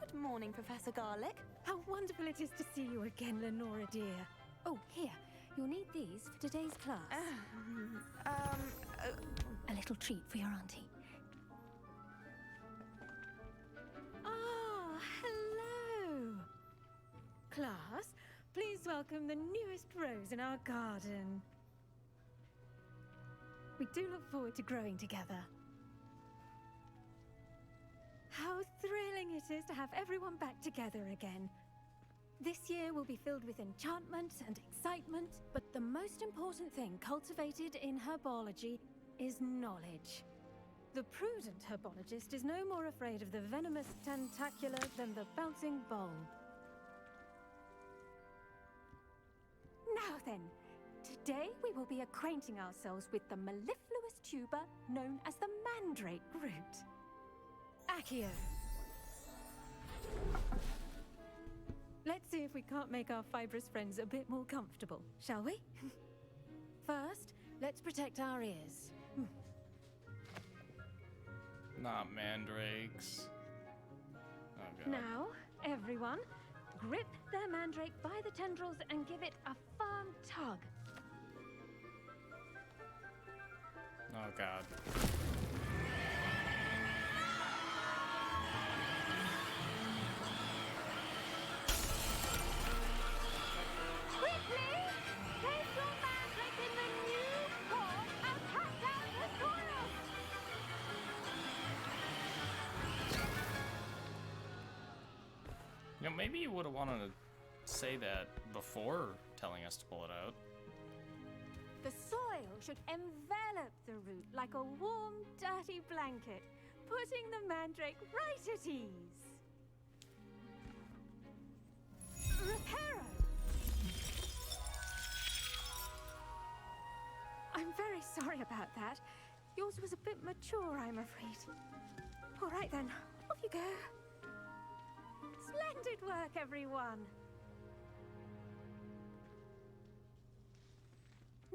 [SPEAKER 12] Good morning, Professor Garlick.
[SPEAKER 22] How wonderful it is to see you again, Lenora dear. Oh, here. You'll need these for today's class. A little treat for your auntie. Ah, hello. Class, please welcome the newest rose in our garden. We do look forward to growing together. How thrilling it is to have everyone back together again. This year will be filled with enchantment and excitement, but the most important thing cultivated in herbology is knowledge. The prudent herbologist is no more afraid of the venomous tentacula than the bouncing bulb. Now then, today we will be acquainting ourselves with the mellifluous tuber known as the mandrake root. Accio. Let's see if we can't make our fibrous friends a bit more comfortable, shall we? First, let's protect our ears.
[SPEAKER 1] Not mandrakes. Oh, God.
[SPEAKER 22] Now, everyone, grip their mandrake by the tendrils and give it a firm tug.
[SPEAKER 1] Oh, God.
[SPEAKER 22] Quickly! Place your mandrake in the new form and cut down the soil!
[SPEAKER 1] You know, maybe you would have wanted to say that before telling us to pull it out.
[SPEAKER 22] The soil should envelop the root like a warm, dirty blanket, putting the mandrake right at ease. Reparo! I'm very sorry about that. Yours was a bit mature, I'm afraid. All right then, off you go. Splendid work, everyone.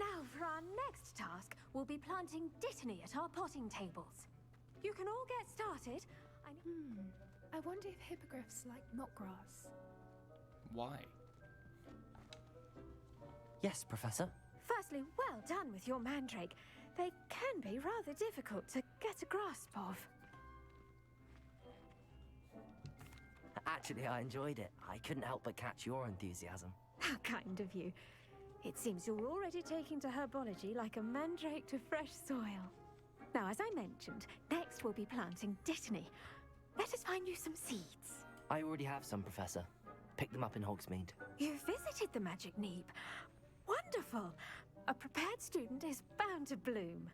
[SPEAKER 22] Now, for our next task, we'll be planting Dittany at our potting tables. You can all get started.
[SPEAKER 5] I wonder if hippogriffs like knotgrass.
[SPEAKER 1] Why?
[SPEAKER 4] Yes, Professor.
[SPEAKER 22] Firstly, well done with your mandrake. They can be rather difficult to get a grasp of.
[SPEAKER 4] Actually, I enjoyed it. I couldn't help but catch your enthusiasm.
[SPEAKER 22] How kind of you. It seems you're already taking to herbology like a mandrake to fresh soil. Now, as I mentioned, next we'll be planting Dittany. Let us find you some seeds.
[SPEAKER 4] I already have some, Professor. Picked them up in Hogsmeade.
[SPEAKER 22] You visited the Magic Neep. Wonderful! A prepared student is bound to bloom.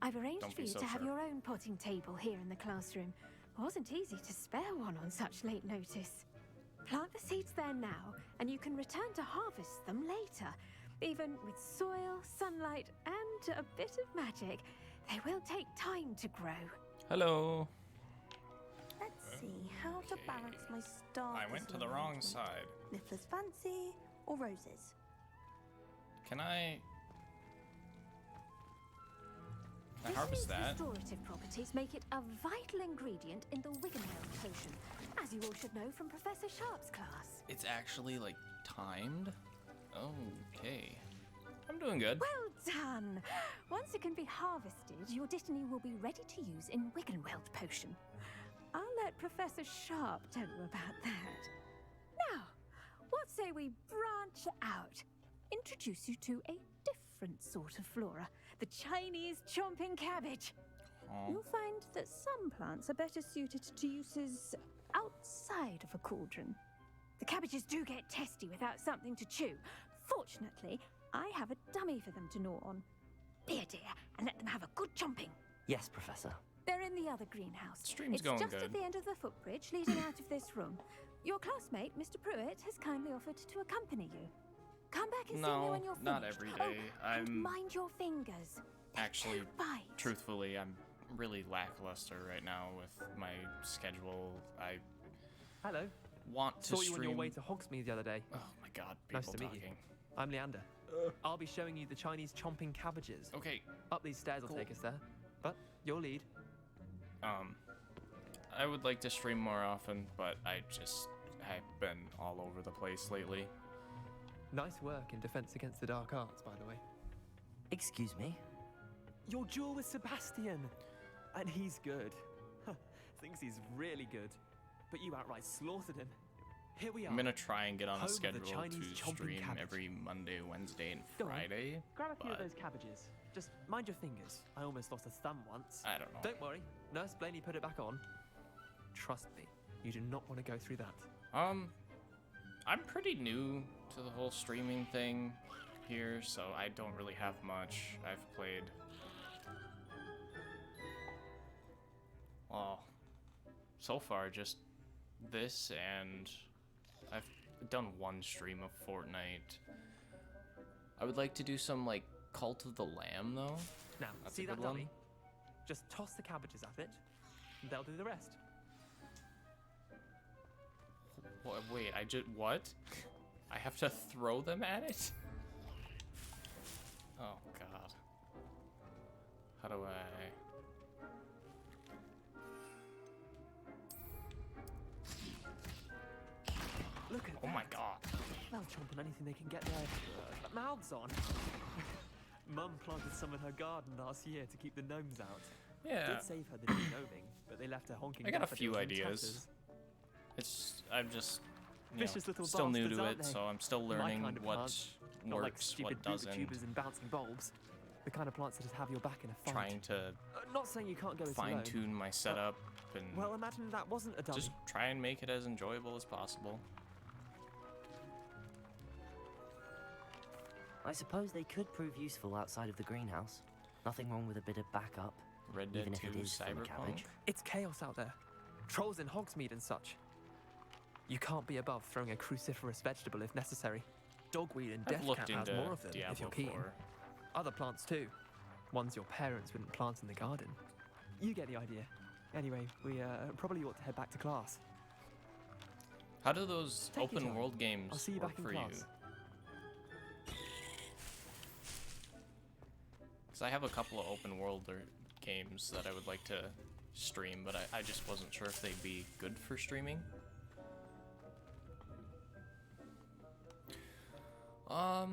[SPEAKER 22] I've arranged
[SPEAKER 1] Don't
[SPEAKER 22] for
[SPEAKER 1] be
[SPEAKER 22] you
[SPEAKER 1] so
[SPEAKER 22] to have
[SPEAKER 1] sure.
[SPEAKER 22] your own potting table here in the classroom. It wasn't easy to spare one on such late notice. Plant the seeds there now, and you can return to harvest them later. Even with soil, sunlight, and a bit of magic, they will take time to grow.
[SPEAKER 1] Hello.
[SPEAKER 12] Let's see how to balance my star.
[SPEAKER 1] I went to the wrong side.
[SPEAKER 12] Niffler's Fancy or Roses?
[SPEAKER 1] Can I
[SPEAKER 22] This
[SPEAKER 1] harvest
[SPEAKER 22] means
[SPEAKER 1] that?
[SPEAKER 22] restorative properties make it a vital ingredient in the Wiggenweld potion, as you all should know from Professor Sharp's class.
[SPEAKER 1] It's actually like timed? Okay. I'm doing good.
[SPEAKER 22] Well done! Once it can be harvested, your Dittany will be ready to use in Wiggenweld potion. I'll let Professor Sharp tell you about that. Now, what say we branch out? Introduce you to a different sort of flora, the Chinese chomping cabbage.
[SPEAKER 1] Aw.
[SPEAKER 22] You'll find that some plants are better suited to uses outside of a cauldron. The cabbages do get testy without something to chew. Fortunately, I have a dummy for them to gnaw on. Be a dear and let them have a good chomping.
[SPEAKER 4] Yes, Professor.
[SPEAKER 22] They're in the other greenhouse.
[SPEAKER 1] Stream's
[SPEAKER 22] it's
[SPEAKER 1] going
[SPEAKER 22] just
[SPEAKER 1] good.
[SPEAKER 22] at the end of the footbridge leading out of this room. Your classmate, Mr. Pruitt, has kindly offered to accompany you. Come back and see me
[SPEAKER 1] No,
[SPEAKER 22] when you're finished.
[SPEAKER 1] not every day.
[SPEAKER 22] And
[SPEAKER 1] I'm
[SPEAKER 22] mind your fingers.
[SPEAKER 1] actually,
[SPEAKER 22] Bye.
[SPEAKER 1] truthfully, I'm really lackluster right now with my schedule. I
[SPEAKER 6] Hello.
[SPEAKER 1] want to
[SPEAKER 6] Saw you on your
[SPEAKER 1] stream.
[SPEAKER 6] way to Hogsmeade the other day.
[SPEAKER 1] Oh my god, people
[SPEAKER 6] Nice to meet you.
[SPEAKER 1] talking.
[SPEAKER 6] I'm Leander. I'll be showing you the Chinese chomping cabbages.
[SPEAKER 1] Okay.
[SPEAKER 6] Up these stairs will take us there. But your lead.
[SPEAKER 1] I would like to stream more often, but I've been all over the place lately.
[SPEAKER 6] Nice work in Defense Against the Dark Arts, by the way.
[SPEAKER 4] Excuse me?
[SPEAKER 6] Your duel with Sebastian. And he's good. Thinks he's really good. But you outright slaughtered him. Here we are.
[SPEAKER 1] I'm gonna try and get on
[SPEAKER 6] Home
[SPEAKER 1] a
[SPEAKER 6] of the
[SPEAKER 1] schedule
[SPEAKER 6] Chinese
[SPEAKER 1] to
[SPEAKER 6] chomping
[SPEAKER 1] stream
[SPEAKER 6] cabbage.
[SPEAKER 1] every Monday, Wednesday, and
[SPEAKER 6] Go on.
[SPEAKER 1] Friday.
[SPEAKER 6] Grab a few of
[SPEAKER 1] but
[SPEAKER 6] those cabbages. Just mind your fingers. I almost lost a thumb once.
[SPEAKER 1] I don't know.
[SPEAKER 6] Don't worry. Nurse Blaney put it back on. Trust me, you do not want to go through that.
[SPEAKER 1] I'm pretty new to the whole streaming thing here, so I don't really have much. I've played. Well, so far just this, and I've done one stream of Fortnite. I would like to do some like Cult of the Lamb though.
[SPEAKER 6] Now,
[SPEAKER 1] That's
[SPEAKER 6] see
[SPEAKER 1] a
[SPEAKER 6] that
[SPEAKER 1] good one.
[SPEAKER 6] dummy? Just toss the cabbages at it. And they'll do the rest.
[SPEAKER 1] Wait, what? I have to throw them at it? Oh god. How do I...
[SPEAKER 6] Look at
[SPEAKER 1] Oh
[SPEAKER 6] that.
[SPEAKER 1] my god.
[SPEAKER 6] They'll chomp on anything they can get their mouths on. Mum planted some in her garden last year to keep the gnomes out.
[SPEAKER 1] Yeah.
[SPEAKER 6] Did save her the gnoming, but they left her honking.
[SPEAKER 1] I got a
[SPEAKER 6] daffodils
[SPEAKER 1] few
[SPEAKER 6] in
[SPEAKER 1] ideas.
[SPEAKER 6] tatters.
[SPEAKER 1] I'm just you know,
[SPEAKER 6] Vicious little
[SPEAKER 1] still new
[SPEAKER 6] bastards,
[SPEAKER 1] to
[SPEAKER 6] aren't
[SPEAKER 1] it,
[SPEAKER 6] they?
[SPEAKER 1] so I'm still
[SPEAKER 6] My
[SPEAKER 1] learning
[SPEAKER 6] kind of
[SPEAKER 1] what
[SPEAKER 6] plants. Not like
[SPEAKER 1] works,
[SPEAKER 6] stupid
[SPEAKER 1] what doesn't.
[SPEAKER 6] tubers and bouncing bulbs. The kind of plants that just have your back in a fight.
[SPEAKER 1] Trying to
[SPEAKER 6] Not saying you can't go it
[SPEAKER 1] fine
[SPEAKER 6] alone.
[SPEAKER 1] tune my setup and
[SPEAKER 6] Well, imagine that wasn't a dummy.
[SPEAKER 1] just try and make it as enjoyable as possible.
[SPEAKER 4] I suppose they could prove useful outside of the greenhouse. Nothing wrong with a bit of backup,
[SPEAKER 1] Red Dead
[SPEAKER 4] even if
[SPEAKER 1] 2
[SPEAKER 4] it is from a
[SPEAKER 1] Cyberpunk.
[SPEAKER 4] cabbage.
[SPEAKER 6] It's chaos out there. Trolls in Hogsmeade and such. You can't be above throwing a cruciferous vegetable if necessary. Dogweed and
[SPEAKER 1] I've looked
[SPEAKER 6] deathcap has
[SPEAKER 1] into
[SPEAKER 6] more of them if
[SPEAKER 1] Diablo
[SPEAKER 6] you're keen.
[SPEAKER 1] 4.
[SPEAKER 6] Other plants too. Ones your parents wouldn't plant in the garden. You get the idea. Anyway, we probably ought to head back to class.
[SPEAKER 1] How do those
[SPEAKER 6] Take your
[SPEAKER 1] open
[SPEAKER 6] time.
[SPEAKER 1] world games
[SPEAKER 6] I'll see you
[SPEAKER 1] work
[SPEAKER 6] back in
[SPEAKER 1] for
[SPEAKER 6] class.
[SPEAKER 1] Because I have a couple of open world games that I would like to stream, but I just wasn't sure if they'd be good for streaming. A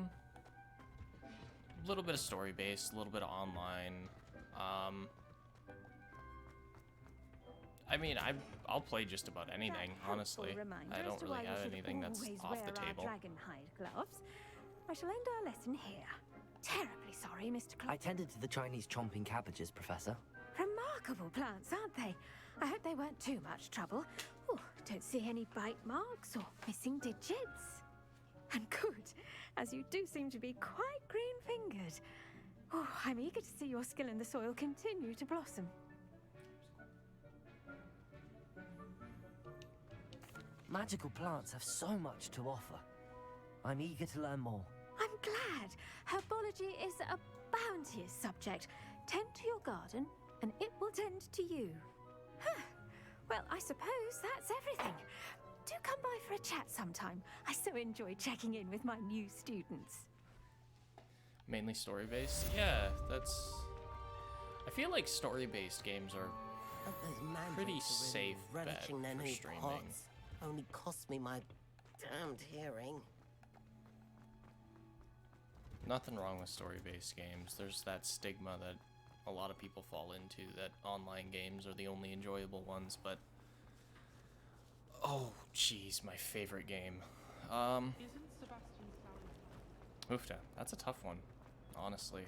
[SPEAKER 1] little bit of story based, a little bit of online. I mean, I'll play just about anything, honestly. I don't really have anything that's off the table.
[SPEAKER 22] Dragonhide gloves. I shall end our lesson here. Terribly sorry, Mr. Clark.
[SPEAKER 4] I tended to the Chinese chomping cabbages, Professor.
[SPEAKER 22] Remarkable plants, aren't they? I hope they weren't too much trouble. Oh, don't see any bite marks or missing digits. And good, as you do seem to be quite green-fingered. Oh, I'm eager to see your skill in the soil continue to blossom.
[SPEAKER 4] Magical plants have so much to offer. I'm eager to learn more.
[SPEAKER 22] I'm glad. Herbology is a bounteous subject. Tend to your garden, and it will tend to you. Huh. Well, I suppose that's everything. Do come by for a chat sometime. I so enjoy checking in with my new students.
[SPEAKER 1] Mainly story-based? Yeah, that's... I feel like story-based games are pretty safe bet for streaming.
[SPEAKER 14] Only cost me my damned hearing.
[SPEAKER 1] Nothing wrong with story-based games. There's that stigma that a lot of people fall into, that online games are the only enjoyable ones, but... Oh, jeez, my favorite game. Oofta, that's a tough one, honestly.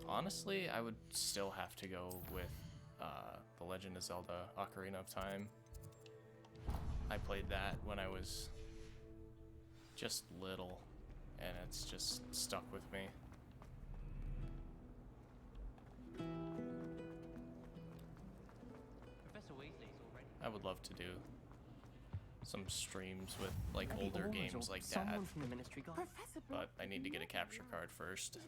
[SPEAKER 1] Honestly, I would still have to go with The Legend of Zelda: Ocarina of Time. I played that when I was just little, and it's just stuck with me. I would love to do some streams with like older games like that, but I need to get a capture card first,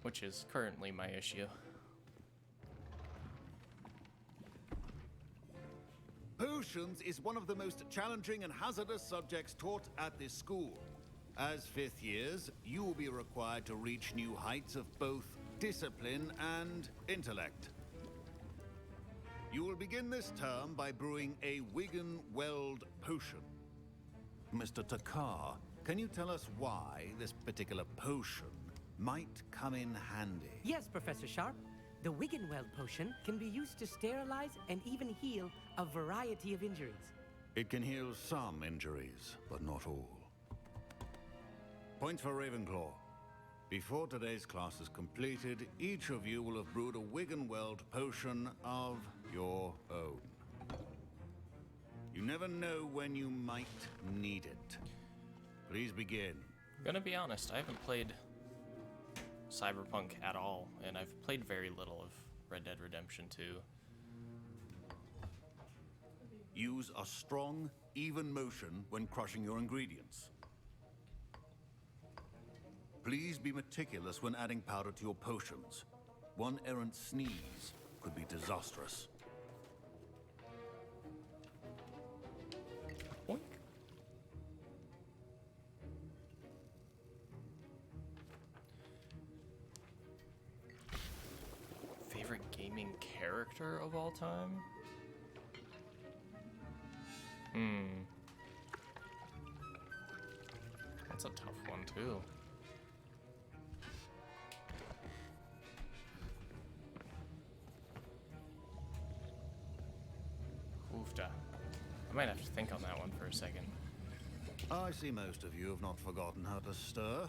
[SPEAKER 1] which is currently my issue.
[SPEAKER 7] Potions is one of the most challenging and hazardous subjects taught at this school. As fifth years, you will be required to reach new heights of both discipline and intellect. You will begin this term by brewing a Wigan-Weld potion. Mr. Takar, can you tell us why this particular potion might come in handy?
[SPEAKER 13] Yes, Professor Sharp. The Wigan-Weld potion can be used to sterilize and even heal a variety of injuries.
[SPEAKER 7] It can heal some injuries, but not all. Point for Ravenclaw. Before today's class is completed, each of you will have brewed a Wigan-Weld potion of your own. You never know when you might need it. Please begin.
[SPEAKER 1] I'm gonna be honest, I haven't played Cyberpunk at all, and I've played very little of Red Dead Redemption 2.
[SPEAKER 7] Use a strong, even motion when crushing your ingredients. Please be meticulous when adding powder to your potions. One errant sneeze could be disastrous.
[SPEAKER 1] Boink. Favorite gaming character of all time? That's a tough one, too. Oofta. I might have to think on that one for a second.
[SPEAKER 7] I see most of you have not forgotten how to stir.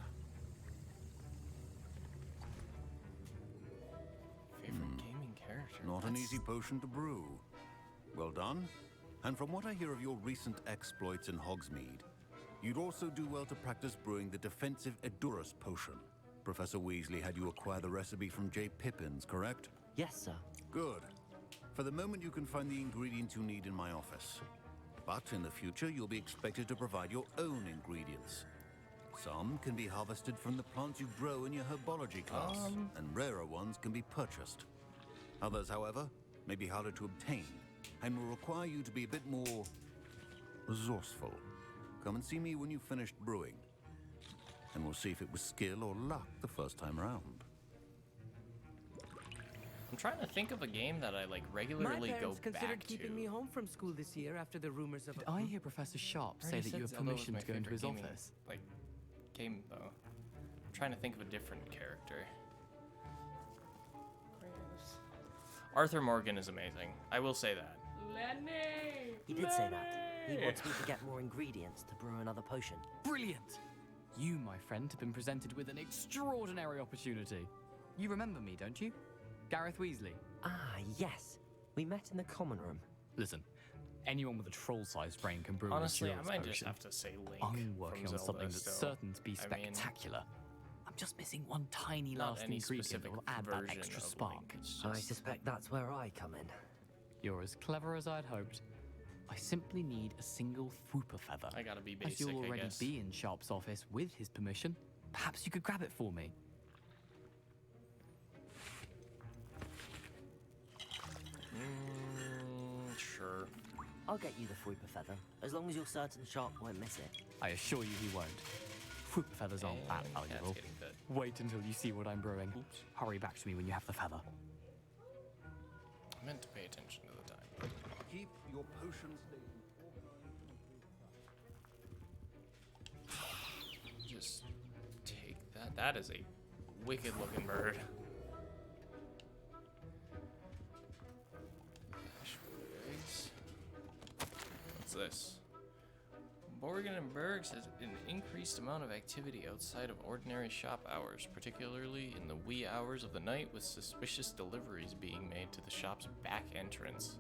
[SPEAKER 1] Favorite gaming character?
[SPEAKER 7] Not an easy potion to brew. Well done. And from what I hear of your recent exploits in Hogsmeade, you'd also do well to practice brewing the defensive Edurus potion. Professor Weasley had you acquire the recipe from J. Pippins, correct?
[SPEAKER 4] Yes, sir.
[SPEAKER 7] Good. For the moment, you can find the ingredients you need in my office. But in the future, you'll be expected to provide your own ingredients. Some can be harvested from the plants you grow in your herbology class, and rarer ones can be purchased. Others, however, may be harder to obtain, and will require you to be a bit more resourceful. come and see me when you've finished brewing. And we'll see if it was skill or luck the first time round.
[SPEAKER 1] I'm trying to think of a game that I like
[SPEAKER 13] My
[SPEAKER 1] regularly go
[SPEAKER 13] parents considered
[SPEAKER 1] back
[SPEAKER 13] keeping
[SPEAKER 1] to.
[SPEAKER 13] me home from school this year after the rumors of.
[SPEAKER 6] Did I hear Professor Sharp say
[SPEAKER 1] Already
[SPEAKER 6] that you
[SPEAKER 1] said
[SPEAKER 6] have
[SPEAKER 1] Zelda was
[SPEAKER 6] permission
[SPEAKER 1] my
[SPEAKER 6] to go into
[SPEAKER 1] favorite
[SPEAKER 6] his
[SPEAKER 1] gaming,
[SPEAKER 6] office?
[SPEAKER 1] Like, game though. I'm trying to think of a different character. Arthur Morgan is amazing. I will say that.
[SPEAKER 16] Lenny!
[SPEAKER 4] He did say that. He wants me to get more ingredients to brew another potion.
[SPEAKER 6] Brilliant! You, my friend, have been presented with an extraordinary opportunity. You remember me, don't you? Gareth Weasley.
[SPEAKER 4] Ah, yes. We met in the common room.
[SPEAKER 6] Listen, anyone with a troll-sized brain can brew
[SPEAKER 1] Honestly,
[SPEAKER 6] a
[SPEAKER 1] I
[SPEAKER 6] Endurance
[SPEAKER 1] might just
[SPEAKER 6] potion.
[SPEAKER 1] have to say Link.
[SPEAKER 6] I'm working
[SPEAKER 1] from
[SPEAKER 6] on
[SPEAKER 1] Zelda
[SPEAKER 6] something that's
[SPEAKER 1] still.
[SPEAKER 6] certain to be
[SPEAKER 1] I mean,
[SPEAKER 6] spectacular. I'm just missing one tiny
[SPEAKER 1] not
[SPEAKER 6] last
[SPEAKER 1] any
[SPEAKER 6] ingredient that
[SPEAKER 1] specific
[SPEAKER 6] will add that
[SPEAKER 1] version
[SPEAKER 6] extra
[SPEAKER 1] of
[SPEAKER 6] spark.
[SPEAKER 1] Link, it's
[SPEAKER 4] I
[SPEAKER 1] just-
[SPEAKER 4] suspect that's where I come in.
[SPEAKER 6] You're as clever as I'd hoped. I simply need a single Fwooper feather.
[SPEAKER 1] I gotta be
[SPEAKER 6] As
[SPEAKER 1] basic,
[SPEAKER 6] you'll
[SPEAKER 1] I
[SPEAKER 6] already
[SPEAKER 1] guess.
[SPEAKER 6] be in Sharp's office with his permission, perhaps you could grab it for me.
[SPEAKER 1] Sure.
[SPEAKER 4] I'll get you the Fwooper feather, as long as you're certain Sharp won't miss it.
[SPEAKER 6] I assure you he won't. Fwooper feathers aren't that
[SPEAKER 1] And
[SPEAKER 6] valuable.
[SPEAKER 1] cat's getting fed.
[SPEAKER 6] Wait until you see what I'm brewing.
[SPEAKER 1] Oops.
[SPEAKER 6] Hurry back to me when you have the feather.
[SPEAKER 1] I meant to pay attention to the time.
[SPEAKER 7] Keep your potions
[SPEAKER 1] Just take that. That is a wicked looking bird. What's this? Borgen and Bergs has an increased amount of activity outside of ordinary shop hours, particularly in the wee hours of the night, with suspicious deliveries being made to the shop's back entrance.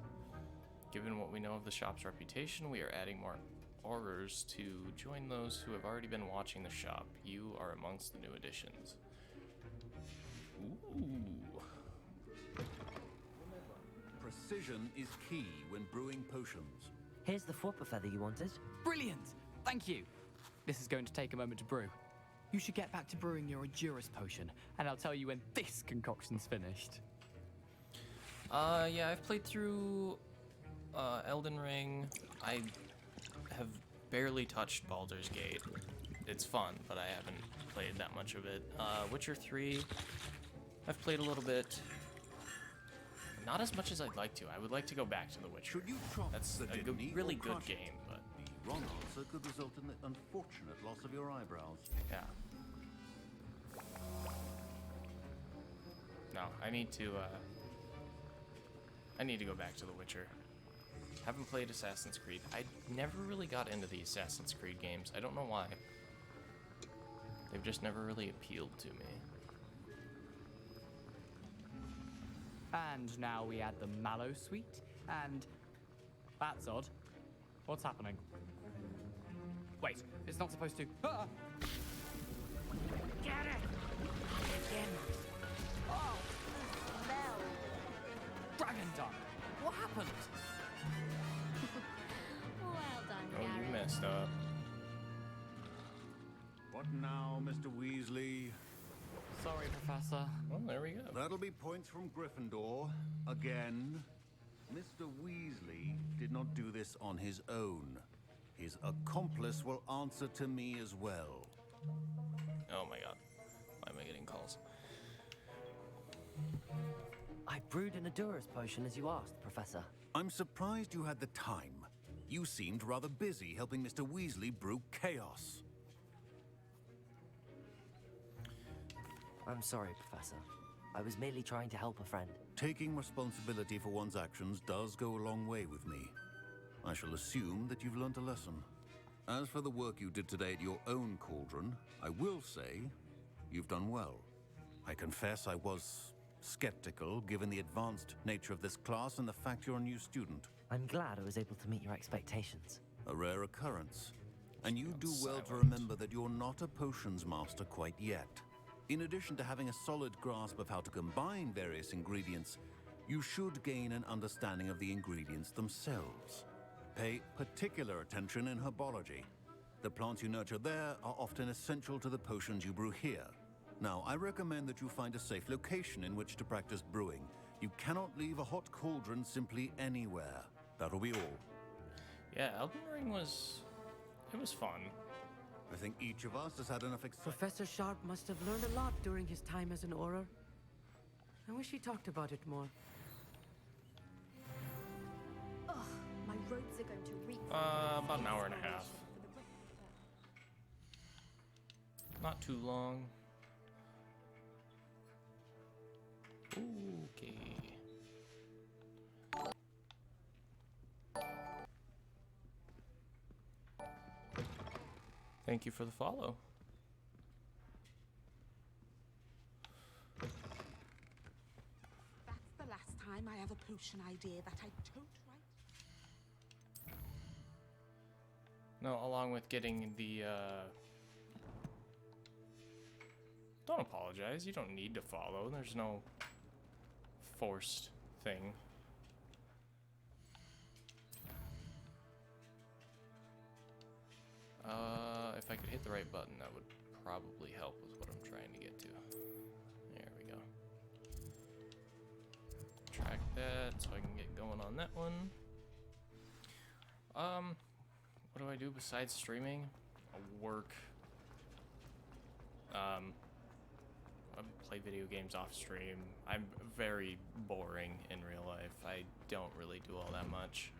[SPEAKER 1] Given what we know of the shop's reputation, we are adding more horrors to join those who have already been watching the shop. You are amongst the new additions. Ooh.
[SPEAKER 7] Precision is key when brewing potions.
[SPEAKER 4] Here's the Fwooper feather you wanted.
[SPEAKER 6] Brilliant! Thank you! This is going to take a moment to brew. You should get back to brewing your Endurance potion, and I'll tell you when this concoction's finished.
[SPEAKER 1] Yeah, I've played through Elden Ring. I have barely touched Baldur's Gate. It's fun, but I haven't played that much of it. Witcher 3, I've played a little bit. Not as much as I'd like to. I would like to go back to The Witcher.
[SPEAKER 7] Should you chop
[SPEAKER 1] That's
[SPEAKER 7] the
[SPEAKER 1] a good,
[SPEAKER 7] kidney
[SPEAKER 1] really
[SPEAKER 7] or
[SPEAKER 1] good
[SPEAKER 7] crush it?
[SPEAKER 1] game, but
[SPEAKER 7] The wrong answer could result in the unfortunate loss of your eyebrows.
[SPEAKER 1] yeah. No, I need to go back to The Witcher. Haven't played Assassin's Creed. I never really got into the Assassin's Creed games. I don't know why. They've just never really appealed to me.
[SPEAKER 6] And now we add the Mallow Sweet, and... That's odd. What's happening? Wait, it's not supposed to... Ah!
[SPEAKER 15] Get it! Again. Oh, smell.
[SPEAKER 6] Dragon Dung! What happened?
[SPEAKER 8] Well done,
[SPEAKER 1] Oh,
[SPEAKER 8] Gareth.
[SPEAKER 1] you messed up.
[SPEAKER 7] What now, Mr. Weasley?
[SPEAKER 6] Sorry, Professor.
[SPEAKER 1] Well, there we go.
[SPEAKER 7] That'll be points from Gryffindor. Again. Mr. Weasley did not do this on his own. His accomplice will answer to me as well.
[SPEAKER 1] Oh my god. Why am I getting calls?
[SPEAKER 4] I brewed an Endurance potion as you asked, Professor.
[SPEAKER 7] I'm surprised you had the time. You seemed rather busy helping Mr. Weasley brew chaos.
[SPEAKER 4] I'm sorry, Professor. I was merely trying to help a friend.
[SPEAKER 7] Taking responsibility for one's actions does go a long way with me. I shall assume that you've learnt a lesson. As for the work you did today at your own cauldron, I will say you've done well. I confess I was skeptical given the advanced nature of this class and the fact you're a new student.
[SPEAKER 4] I'm glad I was able to meet your expectations.
[SPEAKER 7] A rare occurrence. And you do well to
[SPEAKER 1] silent.
[SPEAKER 7] remember that you're not a potions master quite yet. In addition to having a solid grasp of how to combine various ingredients, you should gain an understanding of the ingredients themselves. Pay particular attention in herbology. The plants you nurture there are often essential to the potions you brew here. Now, I recommend that you find a safe location in which to practice brewing. You cannot leave a hot cauldron simply anywhere. That'll be all.
[SPEAKER 1] Yeah, Elden Ring was It was fun.
[SPEAKER 7] I think each of us has had enough
[SPEAKER 13] Professor Sharp must have learned a lot during his time as an Auror. I wish he talked about it more.
[SPEAKER 22] Ugh, my robes are going to reek.
[SPEAKER 1] About an hour and a half. Not too long. Okay. Thank you for the follow.
[SPEAKER 21] That's the last time I have a potion idea that I tote right.
[SPEAKER 1] No, along with getting the, Don't apologize. You don't need to follow. There's no forced thing. If I could hit the right button, that would probably help with what I'm trying to get to. There we go. Track that so I can get going on that one. What do I do besides streaming? I work. I play video games off stream. I'm very boring in real life. I don't really do all that much.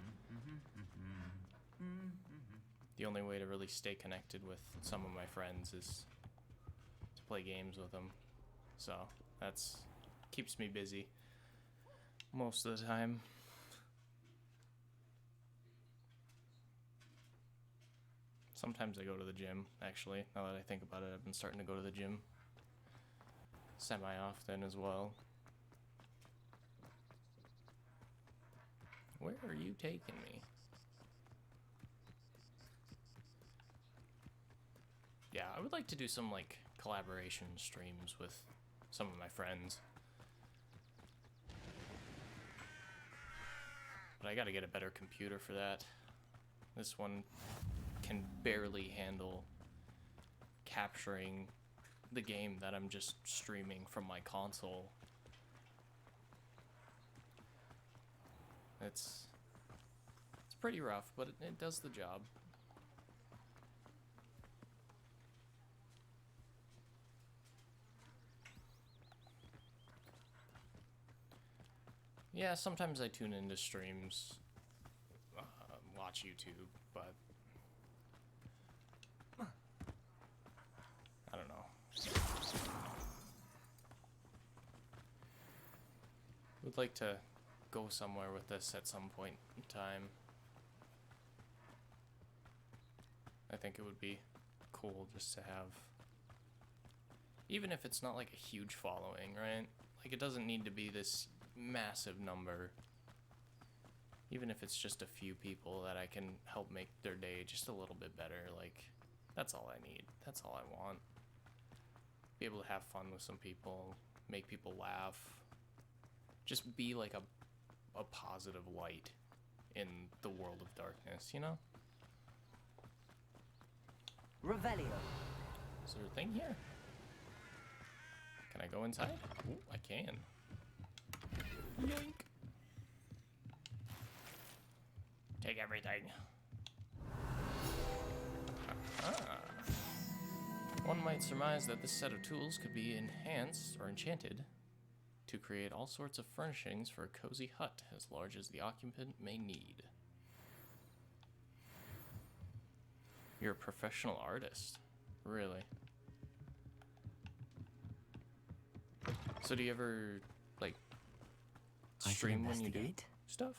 [SPEAKER 1] The only way to really stay connected with some of my friends is to play games with them. So that's keeps me busy most of the time. Sometimes I go to the gym, actually. Now that I think about it, I've been starting to go to the gym semi-often as well. Where are you taking me? Yeah, I would like to do some, like, collaboration streams with some of my friends. But I gotta get a better computer for that. This one can barely handle capturing the game that I'm just streaming from my console. It's pretty rough, but it does the job. Yeah, sometimes I tune into streams, watch YouTube, but I don't know. Would like to go somewhere with this at some point in time. I think it would be cool just to have, even if it's not like a huge following, right? Like, it doesn't need to be this massive number. Even if it's just a few people that I can help make their day just a little bit better, like, that's all I need. That's all I want. Be able to have fun with some people, make people laugh. Just be like a positive light in the world of darkness, you know?
[SPEAKER 4] Revelio.
[SPEAKER 1] Is there a thing here? Can I go inside? Ooh, I can. Yoink. Take everything. Ah. One might surmise that this set of tools could be enhanced or enchanted to create all sorts of furnishings for a cozy hut as large as the occupant may need. You're a professional artist. Really? So do you ever, like, stream when you do stuff?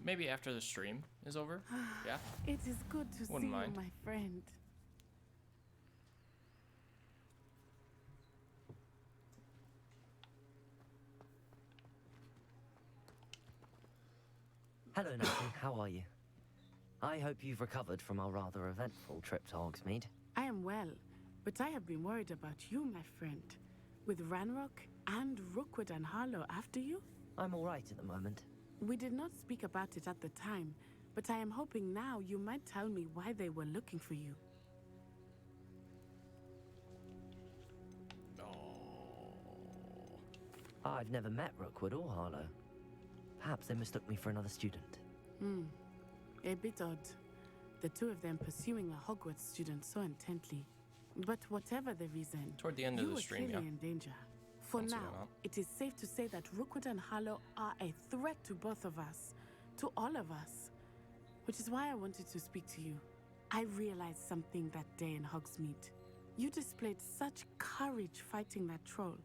[SPEAKER 1] Maybe after the stream is over. Yeah.
[SPEAKER 21] It is good to
[SPEAKER 1] Wouldn't
[SPEAKER 21] see
[SPEAKER 1] mind.
[SPEAKER 21] you, my friend.
[SPEAKER 4] Hello, Nathan. How are you? I hope you've recovered from our rather eventful trip to Hogsmeade.
[SPEAKER 21] I am well, but I have been worried about you, my friend. With Ranrock and Rookwood and Harlow after you?
[SPEAKER 4] I'm all right at the moment.
[SPEAKER 21] We did not speak about it at the time, but I am hoping now you might tell me why they were looking for you.
[SPEAKER 4] I've never met Rookwood or Harlow. Perhaps they mistook me for another student.
[SPEAKER 21] A bit odd. The two of them pursuing a Hogwarts student so intently. But whatever the reason,
[SPEAKER 1] Toward the end of
[SPEAKER 21] you
[SPEAKER 1] the
[SPEAKER 21] were
[SPEAKER 1] stream,
[SPEAKER 21] clearly
[SPEAKER 1] yeah.
[SPEAKER 21] in danger. For
[SPEAKER 1] Once we
[SPEAKER 21] now,
[SPEAKER 1] went up.
[SPEAKER 21] it is safe to say that Rookwood and Harlow are a threat to both of us, to all of us. Which is why I wanted to speak to you. I realized something that day in Hogsmeade. You displayed such courage fighting that troll,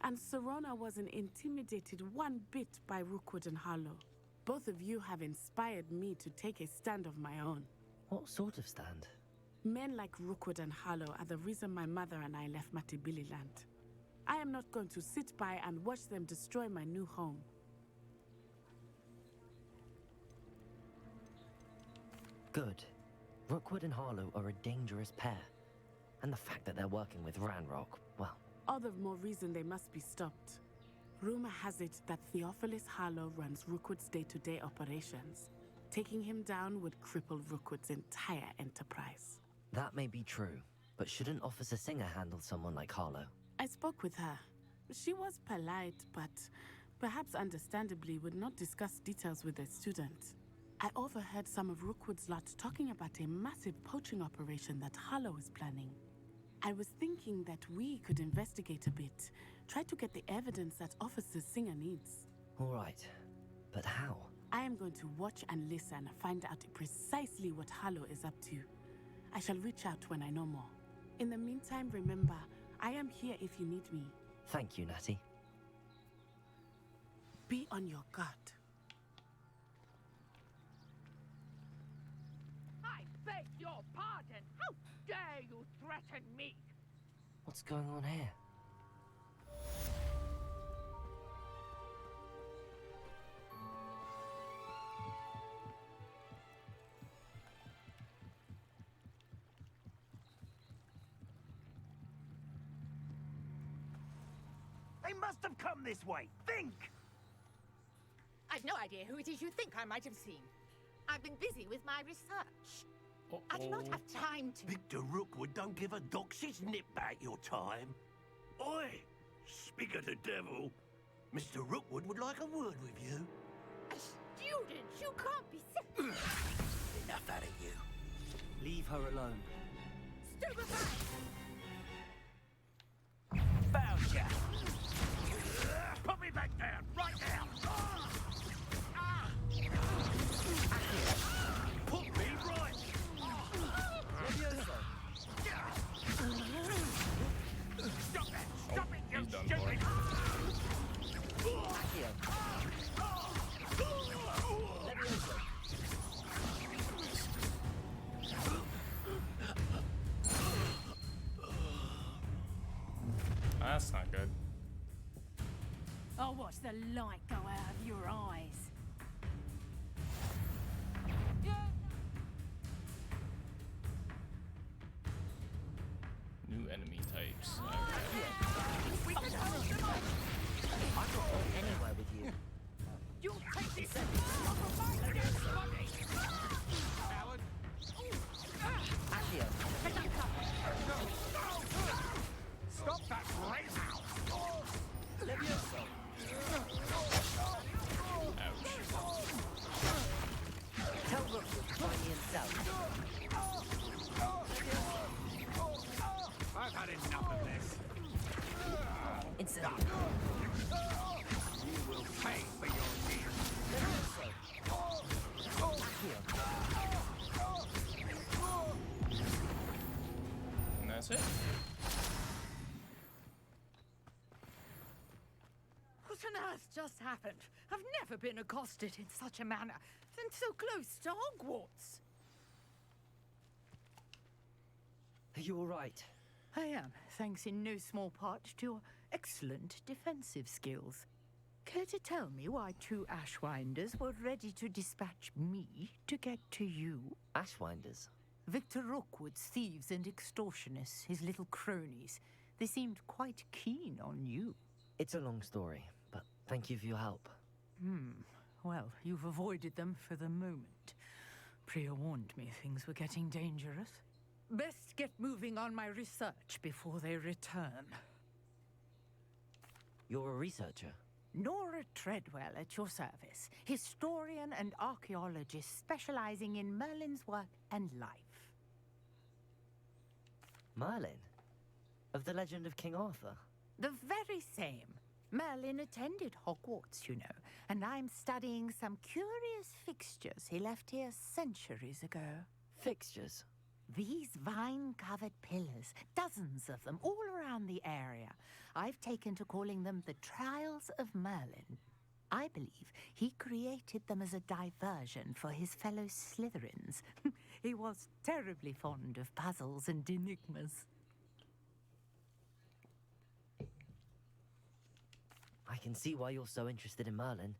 [SPEAKER 21] and Serona wasn't intimidated one bit by Rookwood and Harlow. Both of you have inspired me to take a stand of my own.
[SPEAKER 4] What sort of stand?
[SPEAKER 21] Men like Rookwood and Harlow are the reason my mother and I left Matibili Land. I am not going to sit by and watch them destroy my new home.
[SPEAKER 4] Good. Rookwood and Harlow are a dangerous pair. And the fact that they're working with Ranrock, well...
[SPEAKER 21] All the more reason they must be stopped. Rumor has it that Theophilus Harlow runs Rookwood's day-to-day operations. Taking him down would cripple Rookwood's entire enterprise.
[SPEAKER 4] That may be true, but shouldn't Officer Singer handle someone like Harlow?
[SPEAKER 21] I spoke with her. She was polite, but perhaps understandably would not discuss details with a student. I overheard some of Rookwood's lot talking about a massive poaching operation that Harlow is planning. I was thinking that we could investigate a bit, try to get the evidence that Officer Singer needs.
[SPEAKER 4] All right, but how?
[SPEAKER 21] I am going to watch and listen, find out precisely what Harlow is up to. I shall reach out when I know more. In the meantime, remember, I am here if you need me.
[SPEAKER 4] Thank you, Natty.
[SPEAKER 21] Be on your guard.
[SPEAKER 15] I beg your pardon. How dare you threaten me?
[SPEAKER 4] What's going on here?
[SPEAKER 14] They must have come this way. Think!
[SPEAKER 15] I've no idea who it is you think I might have seen. I've been busy with my research. I do not have time to...
[SPEAKER 17] Victor Rookwood don't give a doxy's nip back your time. Oi! Speak of the devil. Mr. Rookwood would like a word with you.
[SPEAKER 15] A student? You can't be...
[SPEAKER 17] Enough out of you.
[SPEAKER 14] Leave her alone.
[SPEAKER 15] Stupefy!
[SPEAKER 17] Found ya! Put me back down, right now! Put me right! Stop that! Stop it, you stupid!
[SPEAKER 1] That's not good.
[SPEAKER 22] I'll watch the light go out of your eyes.
[SPEAKER 1] New enemy types.
[SPEAKER 15] We can hold them off!
[SPEAKER 4] I'm not going anywhere with you.
[SPEAKER 15] You'll take this against body!
[SPEAKER 6] Coward!
[SPEAKER 4] Accio.
[SPEAKER 17] Stop that right now!
[SPEAKER 4] Levioso. Tell Rookwood to find me himself.
[SPEAKER 17] I've had enough of this.
[SPEAKER 4] Incident.
[SPEAKER 17] You will pay for your deeds.
[SPEAKER 1] And that's it.
[SPEAKER 15] What on earth just happened? I've never been accosted in such a manner, and so close to Hogwarts.
[SPEAKER 4] Are you all right?
[SPEAKER 20] I am, thanks in no small part to your excellent defensive skills. Care to tell me why two Ashwinders were ready to dispatch me to get to you?
[SPEAKER 4] Ashwinders?
[SPEAKER 20] Victor Rookwood's thieves and extortionists, his little cronies. They seemed quite keen on you.
[SPEAKER 4] It's a long story, but thank you for your help.
[SPEAKER 20] Well, you've avoided them for the moment. Priya warned me things were getting dangerous. Best get moving on my research before they return.
[SPEAKER 4] You're a researcher.
[SPEAKER 20] Nora Treadwell at your service, historian and archaeologist specializing in Merlin's work and life.
[SPEAKER 4] Merlin? Of the legend of King Arthur?
[SPEAKER 20] The very same. Merlin attended Hogwarts, you know, and I'm studying some curious fixtures he left here centuries ago.
[SPEAKER 4] Fixtures?
[SPEAKER 20] These vine-covered pillars, dozens of them, all around the area. I've taken to calling them the Trials of Merlin. I believe he created them as a diversion for his fellow Slytherins. He was terribly fond of puzzles and enigmas.
[SPEAKER 4] I can see why you're so interested in Merlin.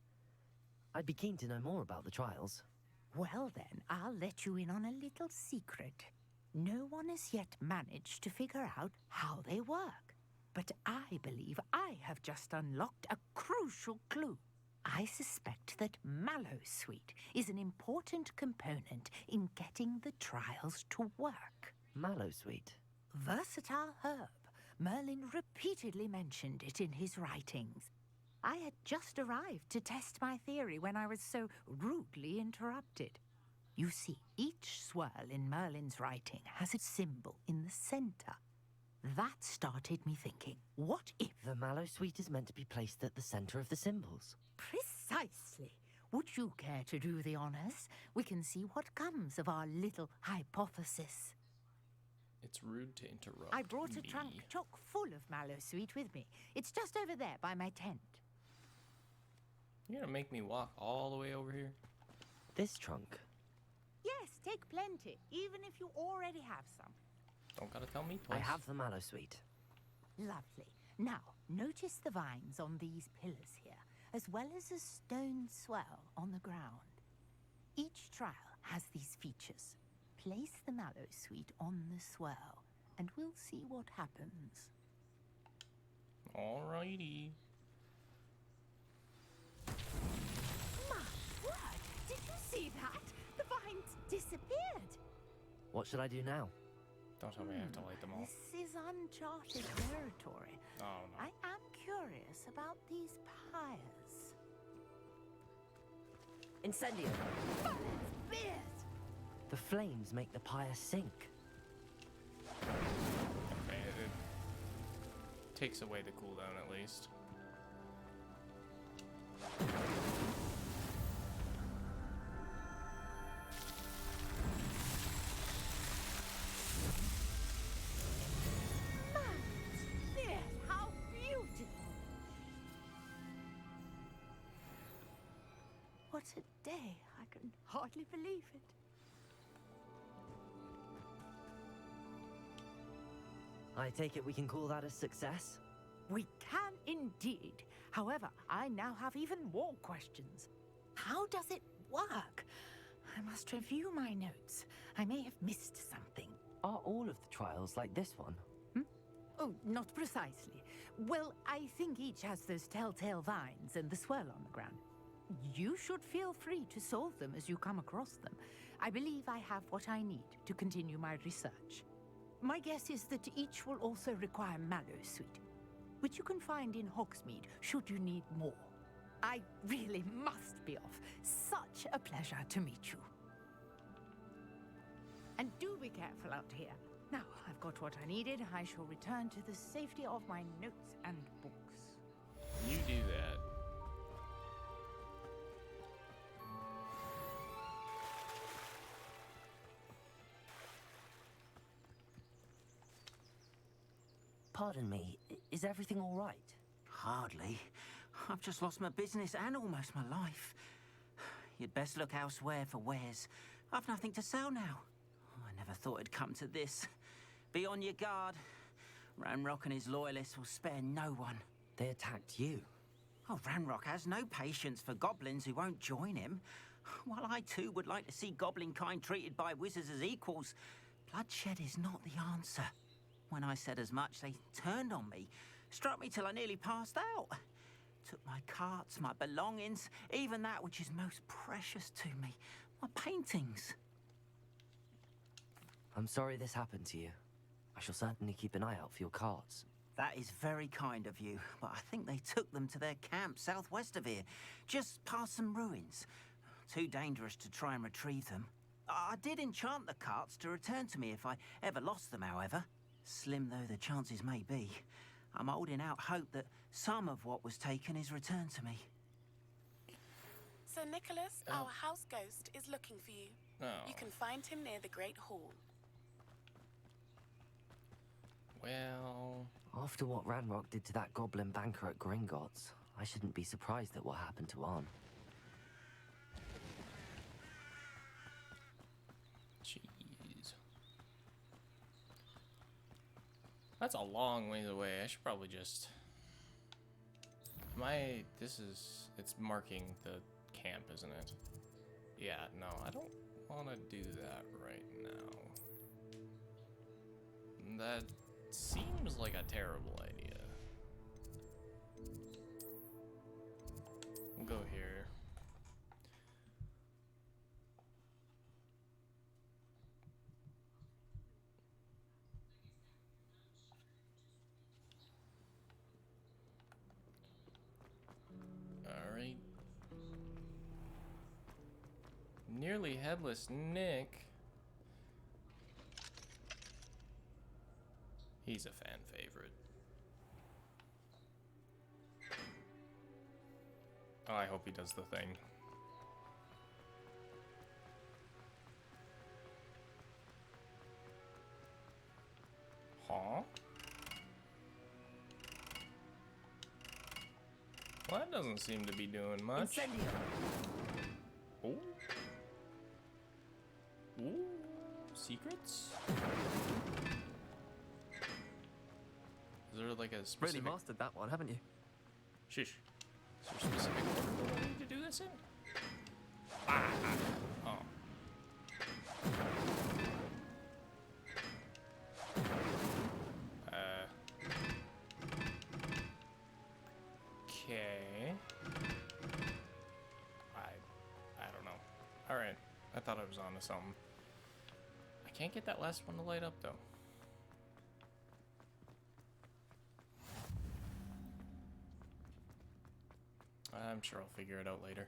[SPEAKER 4] I'd be keen to know more about the trials.
[SPEAKER 20] Well then, I'll let you in on a little secret. No one has yet managed to figure out how they work. But I believe I have just unlocked a crucial clue. I suspect that Mallowsweet is an important component in getting the trials to work.
[SPEAKER 4] Mallowsweet?
[SPEAKER 20] Versatile herb. Merlin repeatedly mentioned it in his writings. I had just arrived to test my theory when I was so rudely interrupted. You see, each swirl in Merlin's writing has a symbol in the center. That started me thinking, what if...
[SPEAKER 4] The Mallowsweet is meant to be placed at the center of the symbols.
[SPEAKER 20] Precisely. Would you care to do the honors? We can see what comes of our little hypothesis.
[SPEAKER 1] It's rude to interrupt.
[SPEAKER 20] I brought a
[SPEAKER 1] me.
[SPEAKER 20] trunk chock full of Mallowsweet with me. It's just over there by my tent.
[SPEAKER 1] You're gonna make me walk all the way over here?
[SPEAKER 4] This trunk?
[SPEAKER 20] Yes, take plenty, even if you already have some.
[SPEAKER 1] Don't gotta tell me twice.
[SPEAKER 4] I have the Mallowsweet.
[SPEAKER 20] Lovely. Now, notice the vines on these pillars here, as well as a stone swell on the ground. Each trial has these features. Place the Mallowsweet on the swell, and we'll see what happens.
[SPEAKER 1] Alrighty.
[SPEAKER 20] My word! Did you see that? The vines disappeared.
[SPEAKER 4] What should I do now?
[SPEAKER 1] Don't tell me I have to light them all.
[SPEAKER 20] This is uncharted territory.
[SPEAKER 1] Oh, no.
[SPEAKER 20] I am curious about these pyres.
[SPEAKER 4] Incendio!
[SPEAKER 20] Beers!
[SPEAKER 4] The flames make the pyre sink.
[SPEAKER 1] Okay, it takes away the cooldown at least.
[SPEAKER 20] Yes, how beautiful! What a day! I can hardly believe it.
[SPEAKER 4] I take it we can call that a success?
[SPEAKER 20] We can indeed. However, I now have even more questions. How does it work? I must review my notes. I may have missed something.
[SPEAKER 4] Are all of the trials like this one?
[SPEAKER 20] Oh, not precisely. Well, I think each has those telltale vines and the swirl on the ground. You should feel free to solve them as you come across them. I believe I have what I need to continue my research. My guess is that each will also require Mallowsweet, which you can find in Hogsmeade should you need more. I really must be off. Such a pleasure to meet you. And do be careful out here. Now, I've got what I needed. I shall return to the safety of my notes and books.
[SPEAKER 1] You do that.
[SPEAKER 4] Pardon me, is everything all right?
[SPEAKER 3] Hardly. I've just lost my business and almost my life. You'd best look elsewhere for wares. I've nothing to sell now. I never thought it'd come to this. Be on your guard. Ranrock and his loyalists will spare no one.
[SPEAKER 4] They attacked you?
[SPEAKER 3] Oh, Ranrock has no patience for goblins who won't join him. While I too would like to see goblin kind treated by wizards as equals, bloodshed is not the answer. When I said as much, they turned on me, struck me till I nearly passed out. Took my carts, my belongings, even that which is most precious to me, my paintings.
[SPEAKER 4] I'm sorry this happened to you. I shall certainly keep an eye out for your carts.
[SPEAKER 3] That is very kind of you, but I think they took them to their camp southwest of here, just past some ruins. Too dangerous to try and retrieve them. I did enchant the carts to return to me if I ever lost them, however. Slim though the chances may be, I'm holding out hope that some of what was taken is returned to me.
[SPEAKER 21] Sir Nicholas, our house ghost, is looking for you.
[SPEAKER 1] Oh.
[SPEAKER 21] You can find him near the Great Hall.
[SPEAKER 1] Well...
[SPEAKER 4] After what Ranrock did to that goblin banker at Gringotts, I shouldn't be surprised at what happened to Arn.
[SPEAKER 1] Jeez. That's a long ways away. I should probably just... It's marking the camp, isn't it? Yeah, no, I don't want to do that right now. That seems like a terrible idea. We'll go here. Alright. Nearly Headless Nick. He's a fan favorite. Oh, I hope he does the thing. Huh? Well, that doesn't seem to be doing much. Ooh. Ooh. Secrets? Is there like a specific...
[SPEAKER 6] Really mastered that one, haven't you?
[SPEAKER 1] Sheesh. Is there a specific order that I need to do this in? Ah! Oh. Okay. I don't know. Alright. I thought I was onto something. I can't get that last one to light up though. I'm sure I'll figure it out later.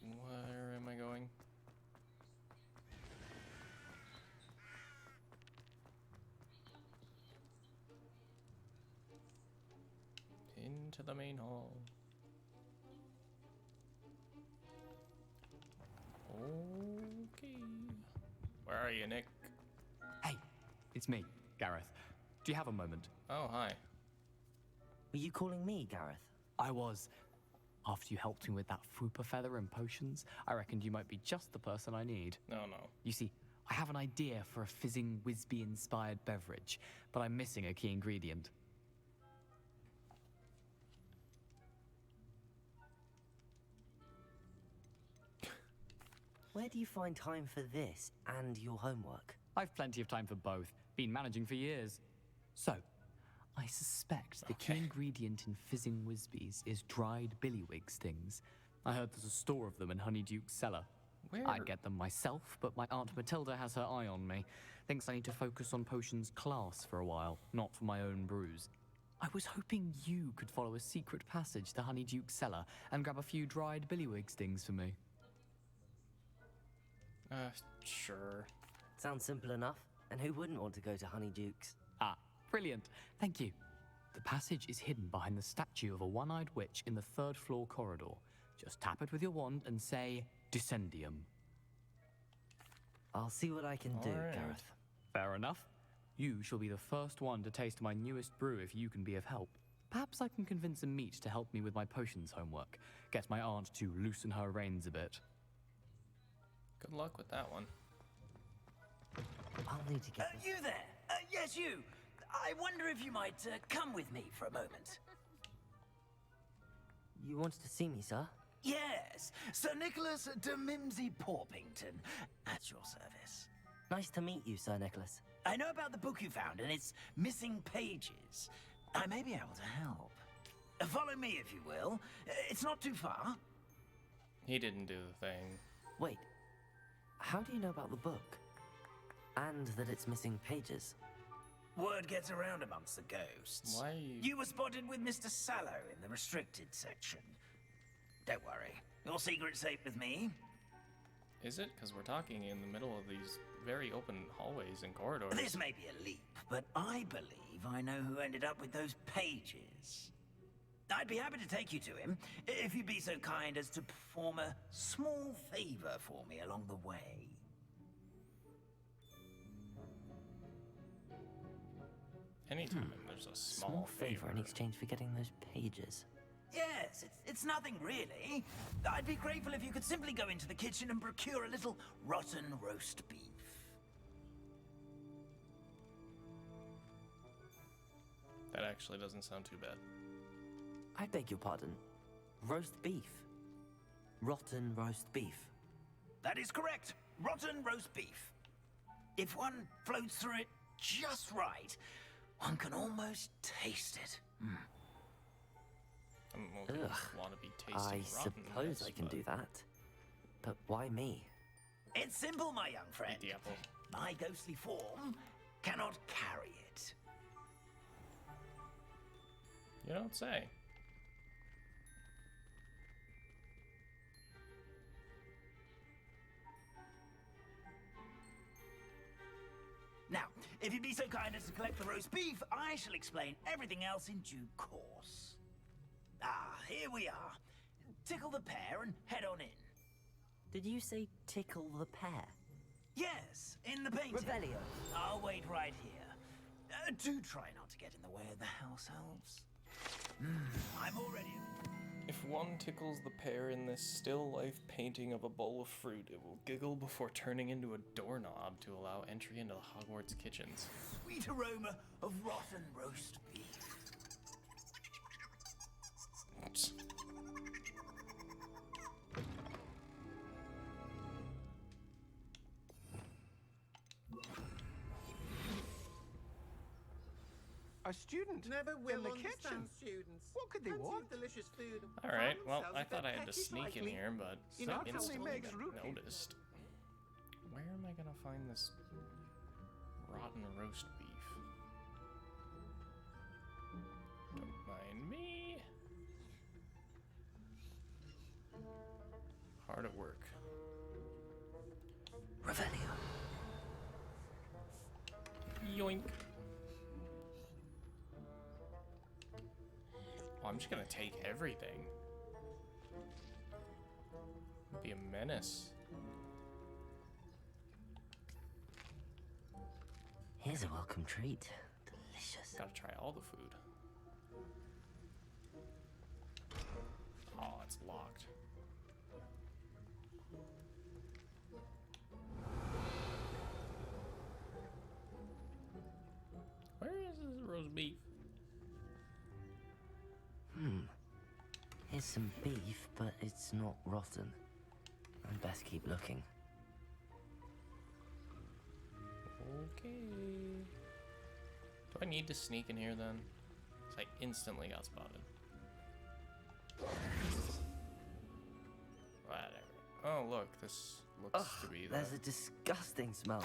[SPEAKER 1] Where am I going? Into the main hall. Okay. Where are you, Nick?
[SPEAKER 6] Hey, it's me, Gareth. Do you have a moment?
[SPEAKER 1] Oh, hi.
[SPEAKER 4] Were you calling me, Gareth?
[SPEAKER 6] I was. After you helped me with that Fupa feather and potions, I reckoned you might be just the person I need.
[SPEAKER 1] No, no.
[SPEAKER 6] You see, I have an idea for a fizzing Wisby-inspired beverage, but I'm missing a key ingredient.
[SPEAKER 4] Where do you find time for this and your homework?
[SPEAKER 6] I've plenty of time for both. Been managing for years. So, I suspect the key ingredient in fizzing Wisbies is dried billywig stings. I heard there's a store of them in Honeyduke's cellar.
[SPEAKER 1] Where?
[SPEAKER 6] I'd get them myself, but my Aunt Matilda has her eye on me. Thinks I need to focus on potions class for a while, not for my own brews. I was hoping you could follow a secret passage to Honeyduke's cellar and grab a few dried billywig stings for me.
[SPEAKER 1] Sure.
[SPEAKER 4] Sounds simple enough. And who wouldn't want to go to Honeyduke's?
[SPEAKER 6] Ah, brilliant. Thank you. The passage is hidden behind the statue of a one-eyed witch in the third-floor corridor. Just tap it with your wand and say, Descendium.
[SPEAKER 4] I'll see what I can do, Gareth.
[SPEAKER 6] Fair enough. You shall be the first one to taste my newest brew if you can be of help. Perhaps I can convince a meat to help me with my potions homework. Get my aunt to loosen her reins a bit.
[SPEAKER 1] Good luck with that one.
[SPEAKER 4] I'll need to get...
[SPEAKER 11] You there! Yes, you! I wonder if you might come with me for a moment.
[SPEAKER 4] You wanted to see me, sir?
[SPEAKER 11] Yes, Sir Nicholas de Mimsy Porpington, at your service.
[SPEAKER 4] Nice to meet you, Sir Nicholas.
[SPEAKER 11] I know about the book you found and its missing pages. I may be able to help. Follow me, if you will. It's not too far.
[SPEAKER 1] He didn't do the thing.
[SPEAKER 4] Wait. How do you know about the book? And that it's missing pages?
[SPEAKER 11] Word gets around amongst the ghosts.
[SPEAKER 1] Why?
[SPEAKER 11] You were spotted with Mr. Sallow in the restricted section. Don't worry. Your secret's safe with me.
[SPEAKER 1] Is it? Because we're talking in the middle of these very open hallways and corridors.
[SPEAKER 11] This may be a leap, but I believe I know who ended up with those pages. I'd be happy to take you to him, if you'd be so kind as to perform a small favor for me along the way.
[SPEAKER 1] Anytime there's a small favor.
[SPEAKER 4] in exchange for getting those pages.
[SPEAKER 11] Yes, it's nothing really. I'd be grateful if you could simply go into the kitchen and procure a little rotten roast beef.
[SPEAKER 1] That actually doesn't sound too bad.
[SPEAKER 4] I beg your pardon. Roast beef. Rotten roast beef.
[SPEAKER 11] That is correct. Rotten roast beef. If one floats through it just right, one can almost taste it.
[SPEAKER 1] Want to be tasting
[SPEAKER 4] I
[SPEAKER 1] rotten,
[SPEAKER 4] suppose I can do that. But why me?
[SPEAKER 11] It's simple, my young friend.
[SPEAKER 1] Eat the apple.
[SPEAKER 11] My ghostly form cannot carry it.
[SPEAKER 1] You don't say.
[SPEAKER 11] Now, if you'd be so kind as to collect the roast beef, I shall explain everything else in due course. Ah, here we are. Tickle the pear and head on in.
[SPEAKER 4] Did you say tickle the pear?
[SPEAKER 11] Yes, in the painting.
[SPEAKER 4] Revelio.
[SPEAKER 11] I'll wait right here. Do try not to get in the way of the house elves. I'm already...
[SPEAKER 1] If one tickles the pear in this still life painting of a bowl of fruit, it will giggle before turning into a doorknob to allow entry into the Hogwarts kitchens.
[SPEAKER 11] Sweet aroma of rotten roast beef.
[SPEAKER 9] A student
[SPEAKER 19] Never will
[SPEAKER 9] in the
[SPEAKER 19] understand
[SPEAKER 9] kitchen.
[SPEAKER 19] students.
[SPEAKER 9] What could they
[SPEAKER 19] Plenty of
[SPEAKER 9] want?
[SPEAKER 19] delicious food.
[SPEAKER 1] All right,
[SPEAKER 19] Find
[SPEAKER 1] well,
[SPEAKER 19] themselves
[SPEAKER 1] I
[SPEAKER 19] with
[SPEAKER 1] thought
[SPEAKER 19] their
[SPEAKER 1] I had to
[SPEAKER 19] petty
[SPEAKER 1] sneak in
[SPEAKER 19] cycling.
[SPEAKER 1] here, but
[SPEAKER 9] You know,
[SPEAKER 1] so
[SPEAKER 9] it only
[SPEAKER 1] instantly
[SPEAKER 9] makes
[SPEAKER 1] got
[SPEAKER 9] root beer.
[SPEAKER 1] noticed. Where am I gonna find this rotten roast beef? Don't mind me. Hard at work.
[SPEAKER 11] Revelio.
[SPEAKER 1] Yoink. Oh, I'm just gonna take everything. Be a menace.
[SPEAKER 4] Here's a welcome treat. Delicious.
[SPEAKER 1] Gotta try all the food. Oh, it's locked. Where is this roast beef?
[SPEAKER 4] Here's some beef, but it's not rotten. I'd best keep looking.
[SPEAKER 1] Okay. Do I need to sneak in here then? 'Cause I instantly got spotted. Whatever. Oh, look, this looks to be the...
[SPEAKER 4] There's a disgusting smell.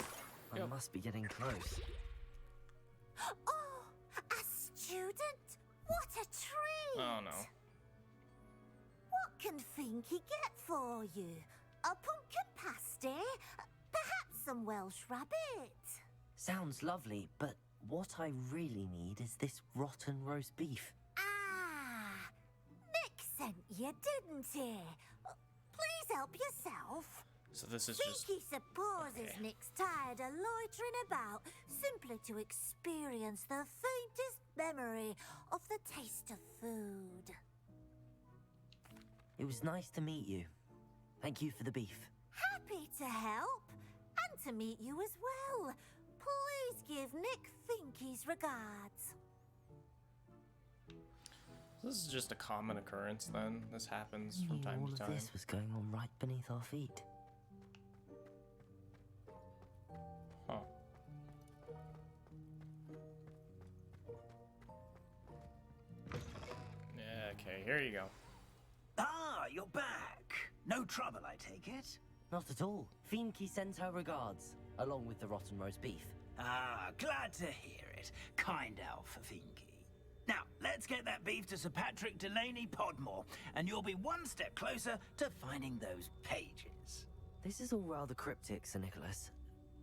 [SPEAKER 4] I must be getting close.
[SPEAKER 23] Oh, a student? What a treat!
[SPEAKER 1] Oh, no.
[SPEAKER 23] What can Finky get for you? A pumpkin pasty? Perhaps some Welsh rabbit?
[SPEAKER 4] Sounds lovely, but what I really need is this rotten roast beef.
[SPEAKER 23] Ah, Nick sent you, didn't he? Please help yourself.
[SPEAKER 1] So this is just...
[SPEAKER 23] Finky supposes
[SPEAKER 1] okay.
[SPEAKER 23] Nick's tired of loitering about simply to experience the faintest memory of the taste of food.
[SPEAKER 4] It was nice to meet you. Thank you for the beef.
[SPEAKER 23] Happy to help, and to meet you as well. Please give Nick Finky's regards.
[SPEAKER 1] This is just a common occurrence then? This happens from time
[SPEAKER 4] All
[SPEAKER 1] to
[SPEAKER 4] of
[SPEAKER 1] time?
[SPEAKER 4] this was going on right beneath our feet.
[SPEAKER 1] Huh. Yeah, okay, here you go.
[SPEAKER 11] Ah, you're back. No trouble, I take it?
[SPEAKER 4] Not at all. Finky sends her regards, along with the rotten roast beef.
[SPEAKER 11] Ah, glad to hear it. it. Kind elf, Finky. Now, let's get that beef to Sir Patrick Delaney Podmore, and you'll be one step closer to finding those pages.
[SPEAKER 4] This is all rather cryptic, Sir Nicholas.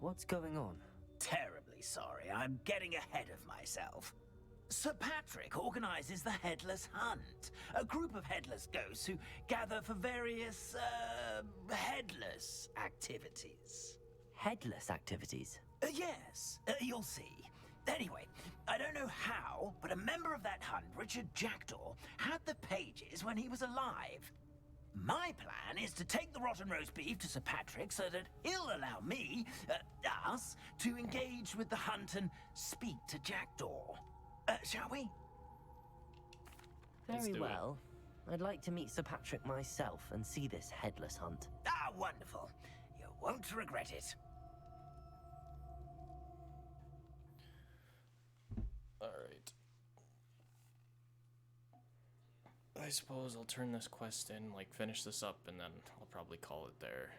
[SPEAKER 4] What's going on?
[SPEAKER 11] Terribly sorry, I'm getting ahead of myself. Sir Patrick organizes the Headless Hunt, a group of headless ghosts who gather for various, headless activities.
[SPEAKER 4] Headless activities?
[SPEAKER 11] Yes, you'll see. Anyway, I don't know how, but a member of that hunt, Richard Jackdaw, had the pages when he was alive. My plan is to take the rotten roast beef to Sir Patrick so that he'll allow me, us, to engage with the hunt and speak to Jackdaw. Shall we?
[SPEAKER 4] Very well. I'd like to meet Sir Patrick myself and see this headless hunt.
[SPEAKER 11] Ah, wonderful. You won't regret it.
[SPEAKER 1] Alright. I suppose I'll turn this quest in, like finish this up, and then I'll probably call it there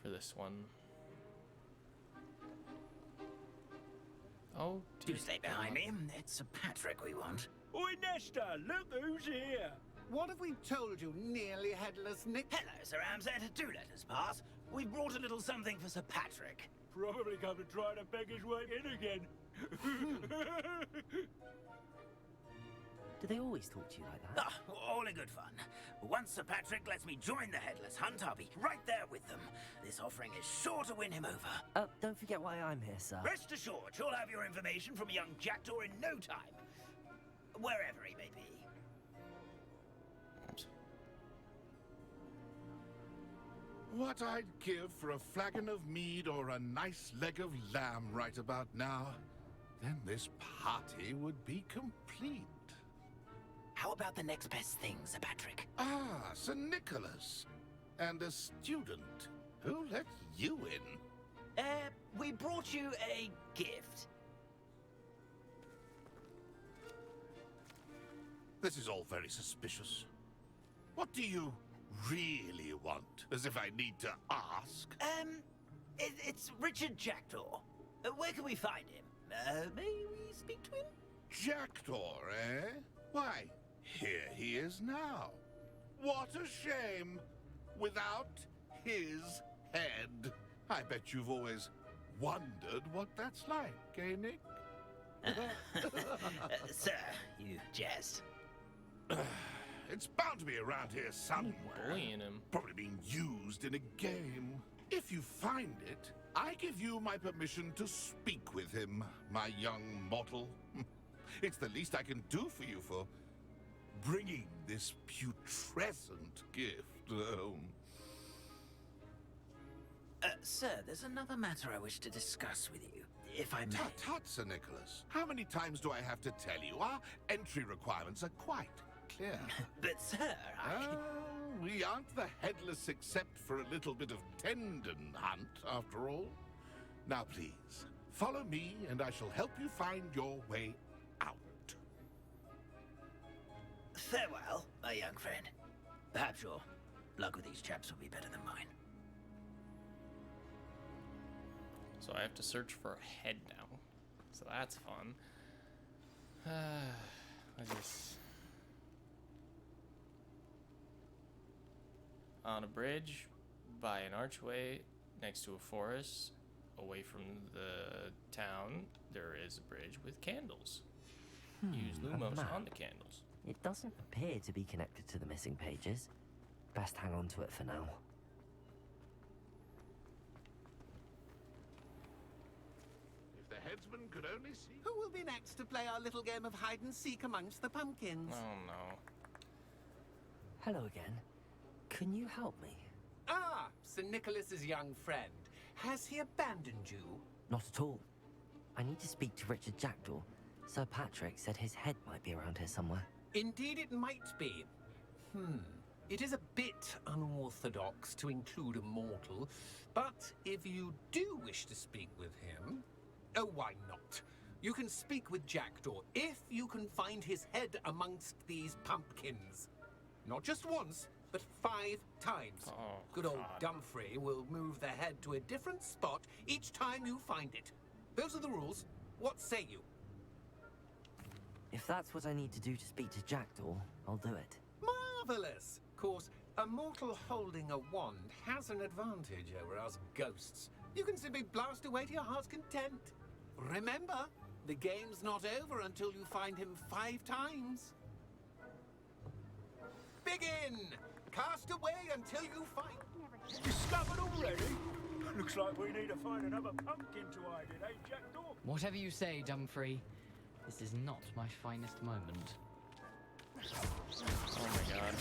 [SPEAKER 1] for this one. Oh,
[SPEAKER 11] do stay behind me. It's Sir Patrick we want.
[SPEAKER 9] Oi, Nesta, look who's here.
[SPEAKER 18] What have we told you, nearly headless Nick?
[SPEAKER 11] Hello, Sir Ramsett. Do let us pass. We've brought a little something for Sir Patrick.
[SPEAKER 9] Probably come to try to beg his way in again.
[SPEAKER 4] Do they always talk to you like that?
[SPEAKER 11] Ah, all in good fun. Once Sir Patrick lets me join the Headless Hunt, I'll be right there with them. This offering is sure to win him over.
[SPEAKER 4] Don't forget why I'm here, sir.
[SPEAKER 11] Rest assured, you'll have your information from young Jackdaw in no time. Wherever he may be.
[SPEAKER 19] What I'd give for a flagon of mead or a nice leg of lamb right about now. Then this party would be complete.
[SPEAKER 11] How about the next best thing, Sir Patrick?
[SPEAKER 19] Ah, Sir Nicholas. And a student. Who let you in?
[SPEAKER 11] We brought you a gift.
[SPEAKER 19] This is all very suspicious. What do you really want? As if I need to ask.
[SPEAKER 11] It's Richard Jackdaw. Where can we find him? May we speak to him?
[SPEAKER 19] Jackdaw, eh? Why, here he is now. What a shame. Without his head. I bet you've always wondered what that's like, eh, Nick?
[SPEAKER 11] Sir, you jest.
[SPEAKER 19] It's bound to be around here somewhere.
[SPEAKER 1] Bullying him.
[SPEAKER 19] Probably being used in a game. If you find it, I give you my permission to speak with him, my young mortal. It's the least I can do for you for bringing this putrescent gift home.
[SPEAKER 11] Sir, there's another matter I wish to discuss with you, if I may.
[SPEAKER 19] Tut, Sir Nicholas. How many times do I have to tell you? Our entry requirements are quite clear.
[SPEAKER 11] But, sir,
[SPEAKER 19] we aren't the headless except for a little bit of tendon hunt, after all. Now, please, follow me, and I shall help you find your way out.
[SPEAKER 11] Farewell, my young friend. Perhaps your luck with these chaps will be better than mine.
[SPEAKER 1] So I have to search for a head now. So that's fun. I just... On a bridge, by an archway, next to a forest, away from the town, there is a bridge with candles. Use
[SPEAKER 4] a
[SPEAKER 1] Lumos
[SPEAKER 4] map.
[SPEAKER 1] on the candles.
[SPEAKER 4] It doesn't appear to be connected to the missing pages. Best hang on to it for now.
[SPEAKER 19] If the headsman could only see...
[SPEAKER 18] Who will be next to play our little game of hide-and-seek amongst the pumpkins?
[SPEAKER 1] Oh, no.
[SPEAKER 4] Hello again. Can you help me?
[SPEAKER 18] Ah, Sir Nicholas's young friend. Has he abandoned you?
[SPEAKER 4] Not at all. I need to speak to Richard Jackdaw. Sir Patrick said his head might be around here somewhere.
[SPEAKER 18] Indeed it might be. It is a bit unorthodox to include a mortal, but if you do wish to speak with him... Oh, why not? You can speak with Jackdaw if you can find his head amongst these pumpkins. Not just once, but 5 times.
[SPEAKER 1] Oh,
[SPEAKER 18] Good old Dumfrey will move the head to a different spot each time you find it. Those are the rules. What say you?
[SPEAKER 4] If that's what I need to do to speak to Jackdaw, I'll do it.
[SPEAKER 18] Marvelous! Of course, a mortal holding a wand has an advantage over us ghosts. You can simply blast away to your heart's content. Remember, the game's not over until you find him 5 times. Begin! Cast away until you find...
[SPEAKER 9] Discovered already? Looks like we need to find another pumpkin to hide in, eh, Jackdaw?
[SPEAKER 6] Whatever you say, Dumfrey. This is not my finest moment.
[SPEAKER 1] Oh my god.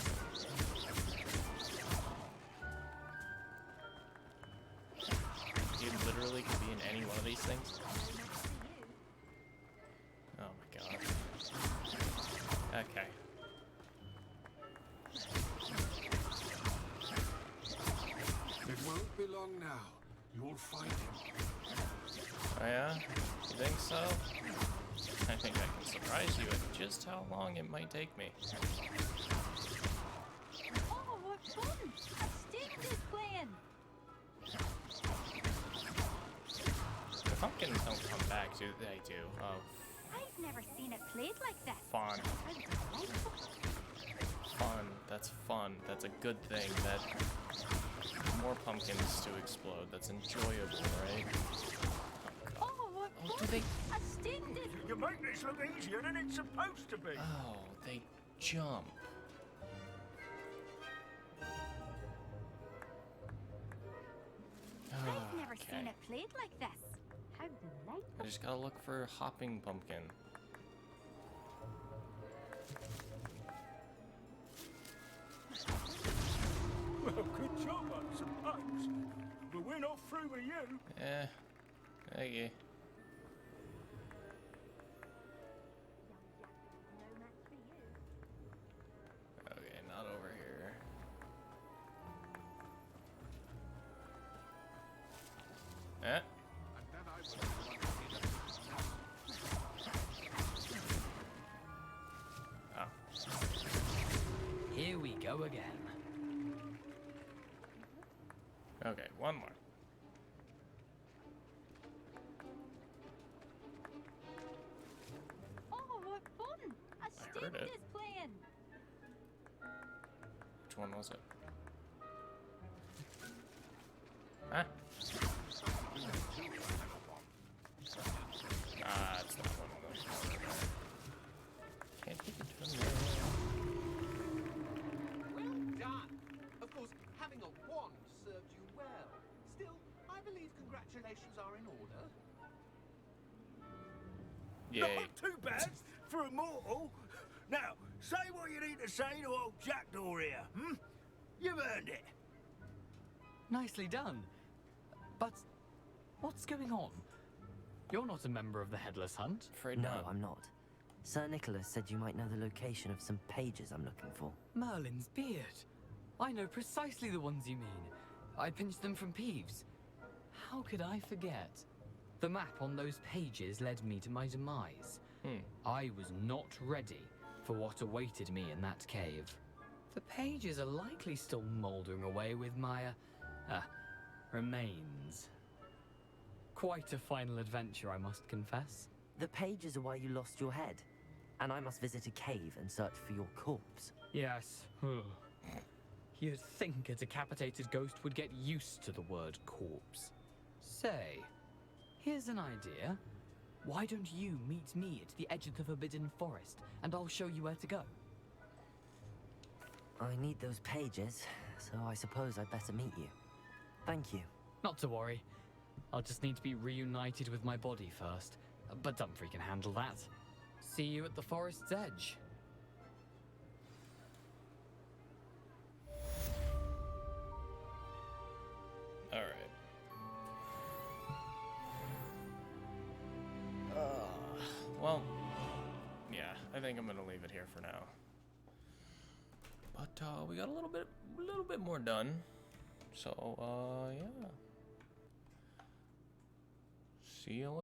[SPEAKER 1] He literally could be in any one of these things. Oh my god. Okay.
[SPEAKER 19] It won't be long now. You'll find him.
[SPEAKER 1] Oh yeah? You think so? I think I can surprise you at just how long it might take me.
[SPEAKER 8] Oh, what fun! A student is playing!
[SPEAKER 1] The pumpkins don't come back, do they? Do. Oh,
[SPEAKER 8] I've never seen it played like this.
[SPEAKER 1] fun. Fun. That's fun. That's a good thing. That more pumpkins to explode. That's enjoyable, right?
[SPEAKER 8] Oh, what
[SPEAKER 1] Oh,
[SPEAKER 8] fun!
[SPEAKER 1] do they?
[SPEAKER 8] A student is...
[SPEAKER 9] You make this look easier than it's supposed to be.
[SPEAKER 1] Oh, they jump.
[SPEAKER 8] I've never
[SPEAKER 1] Okay.
[SPEAKER 8] seen it played like this. How delightful.
[SPEAKER 1] I just gotta look for hopping pumpkin.
[SPEAKER 9] Well, good job, I suppose. But we're not through with you.
[SPEAKER 1] Eh. Thank you. Okay, not over here. Eh? Oh.
[SPEAKER 6] Here we go again.
[SPEAKER 1] Okay, one more.
[SPEAKER 8] Oh, what fun! A
[SPEAKER 1] heard
[SPEAKER 8] student
[SPEAKER 1] it.
[SPEAKER 8] is playing.
[SPEAKER 1] Which one was it? Huh? Ah, it's not one of those. Can't take it from there.
[SPEAKER 18] Well done! Of course, having a wand served you well. Still, I believe congratulations are in order.
[SPEAKER 1] Yay.
[SPEAKER 9] Not too bad for a mortal. Now, say what you need to say to old Jackdaw here, hmm? You've earned it.
[SPEAKER 6] Nicely done. But what's going on? You're not a member of the Headless Hunt?
[SPEAKER 1] Afraid
[SPEAKER 4] No,
[SPEAKER 1] not.
[SPEAKER 4] I'm not. Sir Nicholas said you might know the location of some pages I'm looking for.
[SPEAKER 6] Merlin's beard. I know precisely the ones you mean. I pinched them from Peeves. How could I forget? The map on those pages led me to my demise. I was not ready for what awaited me in that cave. The pages are likely still mouldering away with my, remains. Quite a final adventure, I must confess.
[SPEAKER 4] The pages are why you lost your head, and I must visit a cave and search for your corpse.
[SPEAKER 6] Yes. You'd think a decapitated ghost would get used to the word corpse. Say, here's an idea. Why don't you meet me at the edge of the Forbidden Forest, and I'll show you where to go?
[SPEAKER 4] I need those pages, so I suppose I'd better meet you. Thank you.
[SPEAKER 6] Not to worry. I'll just need to be reunited with my body first. But Dumfrey can handle that. See you at the forest's edge.
[SPEAKER 1] Alright. Well, yeah, I think I'm gonna leave it here for now. But we got a little bit more done. So yeah. See you later.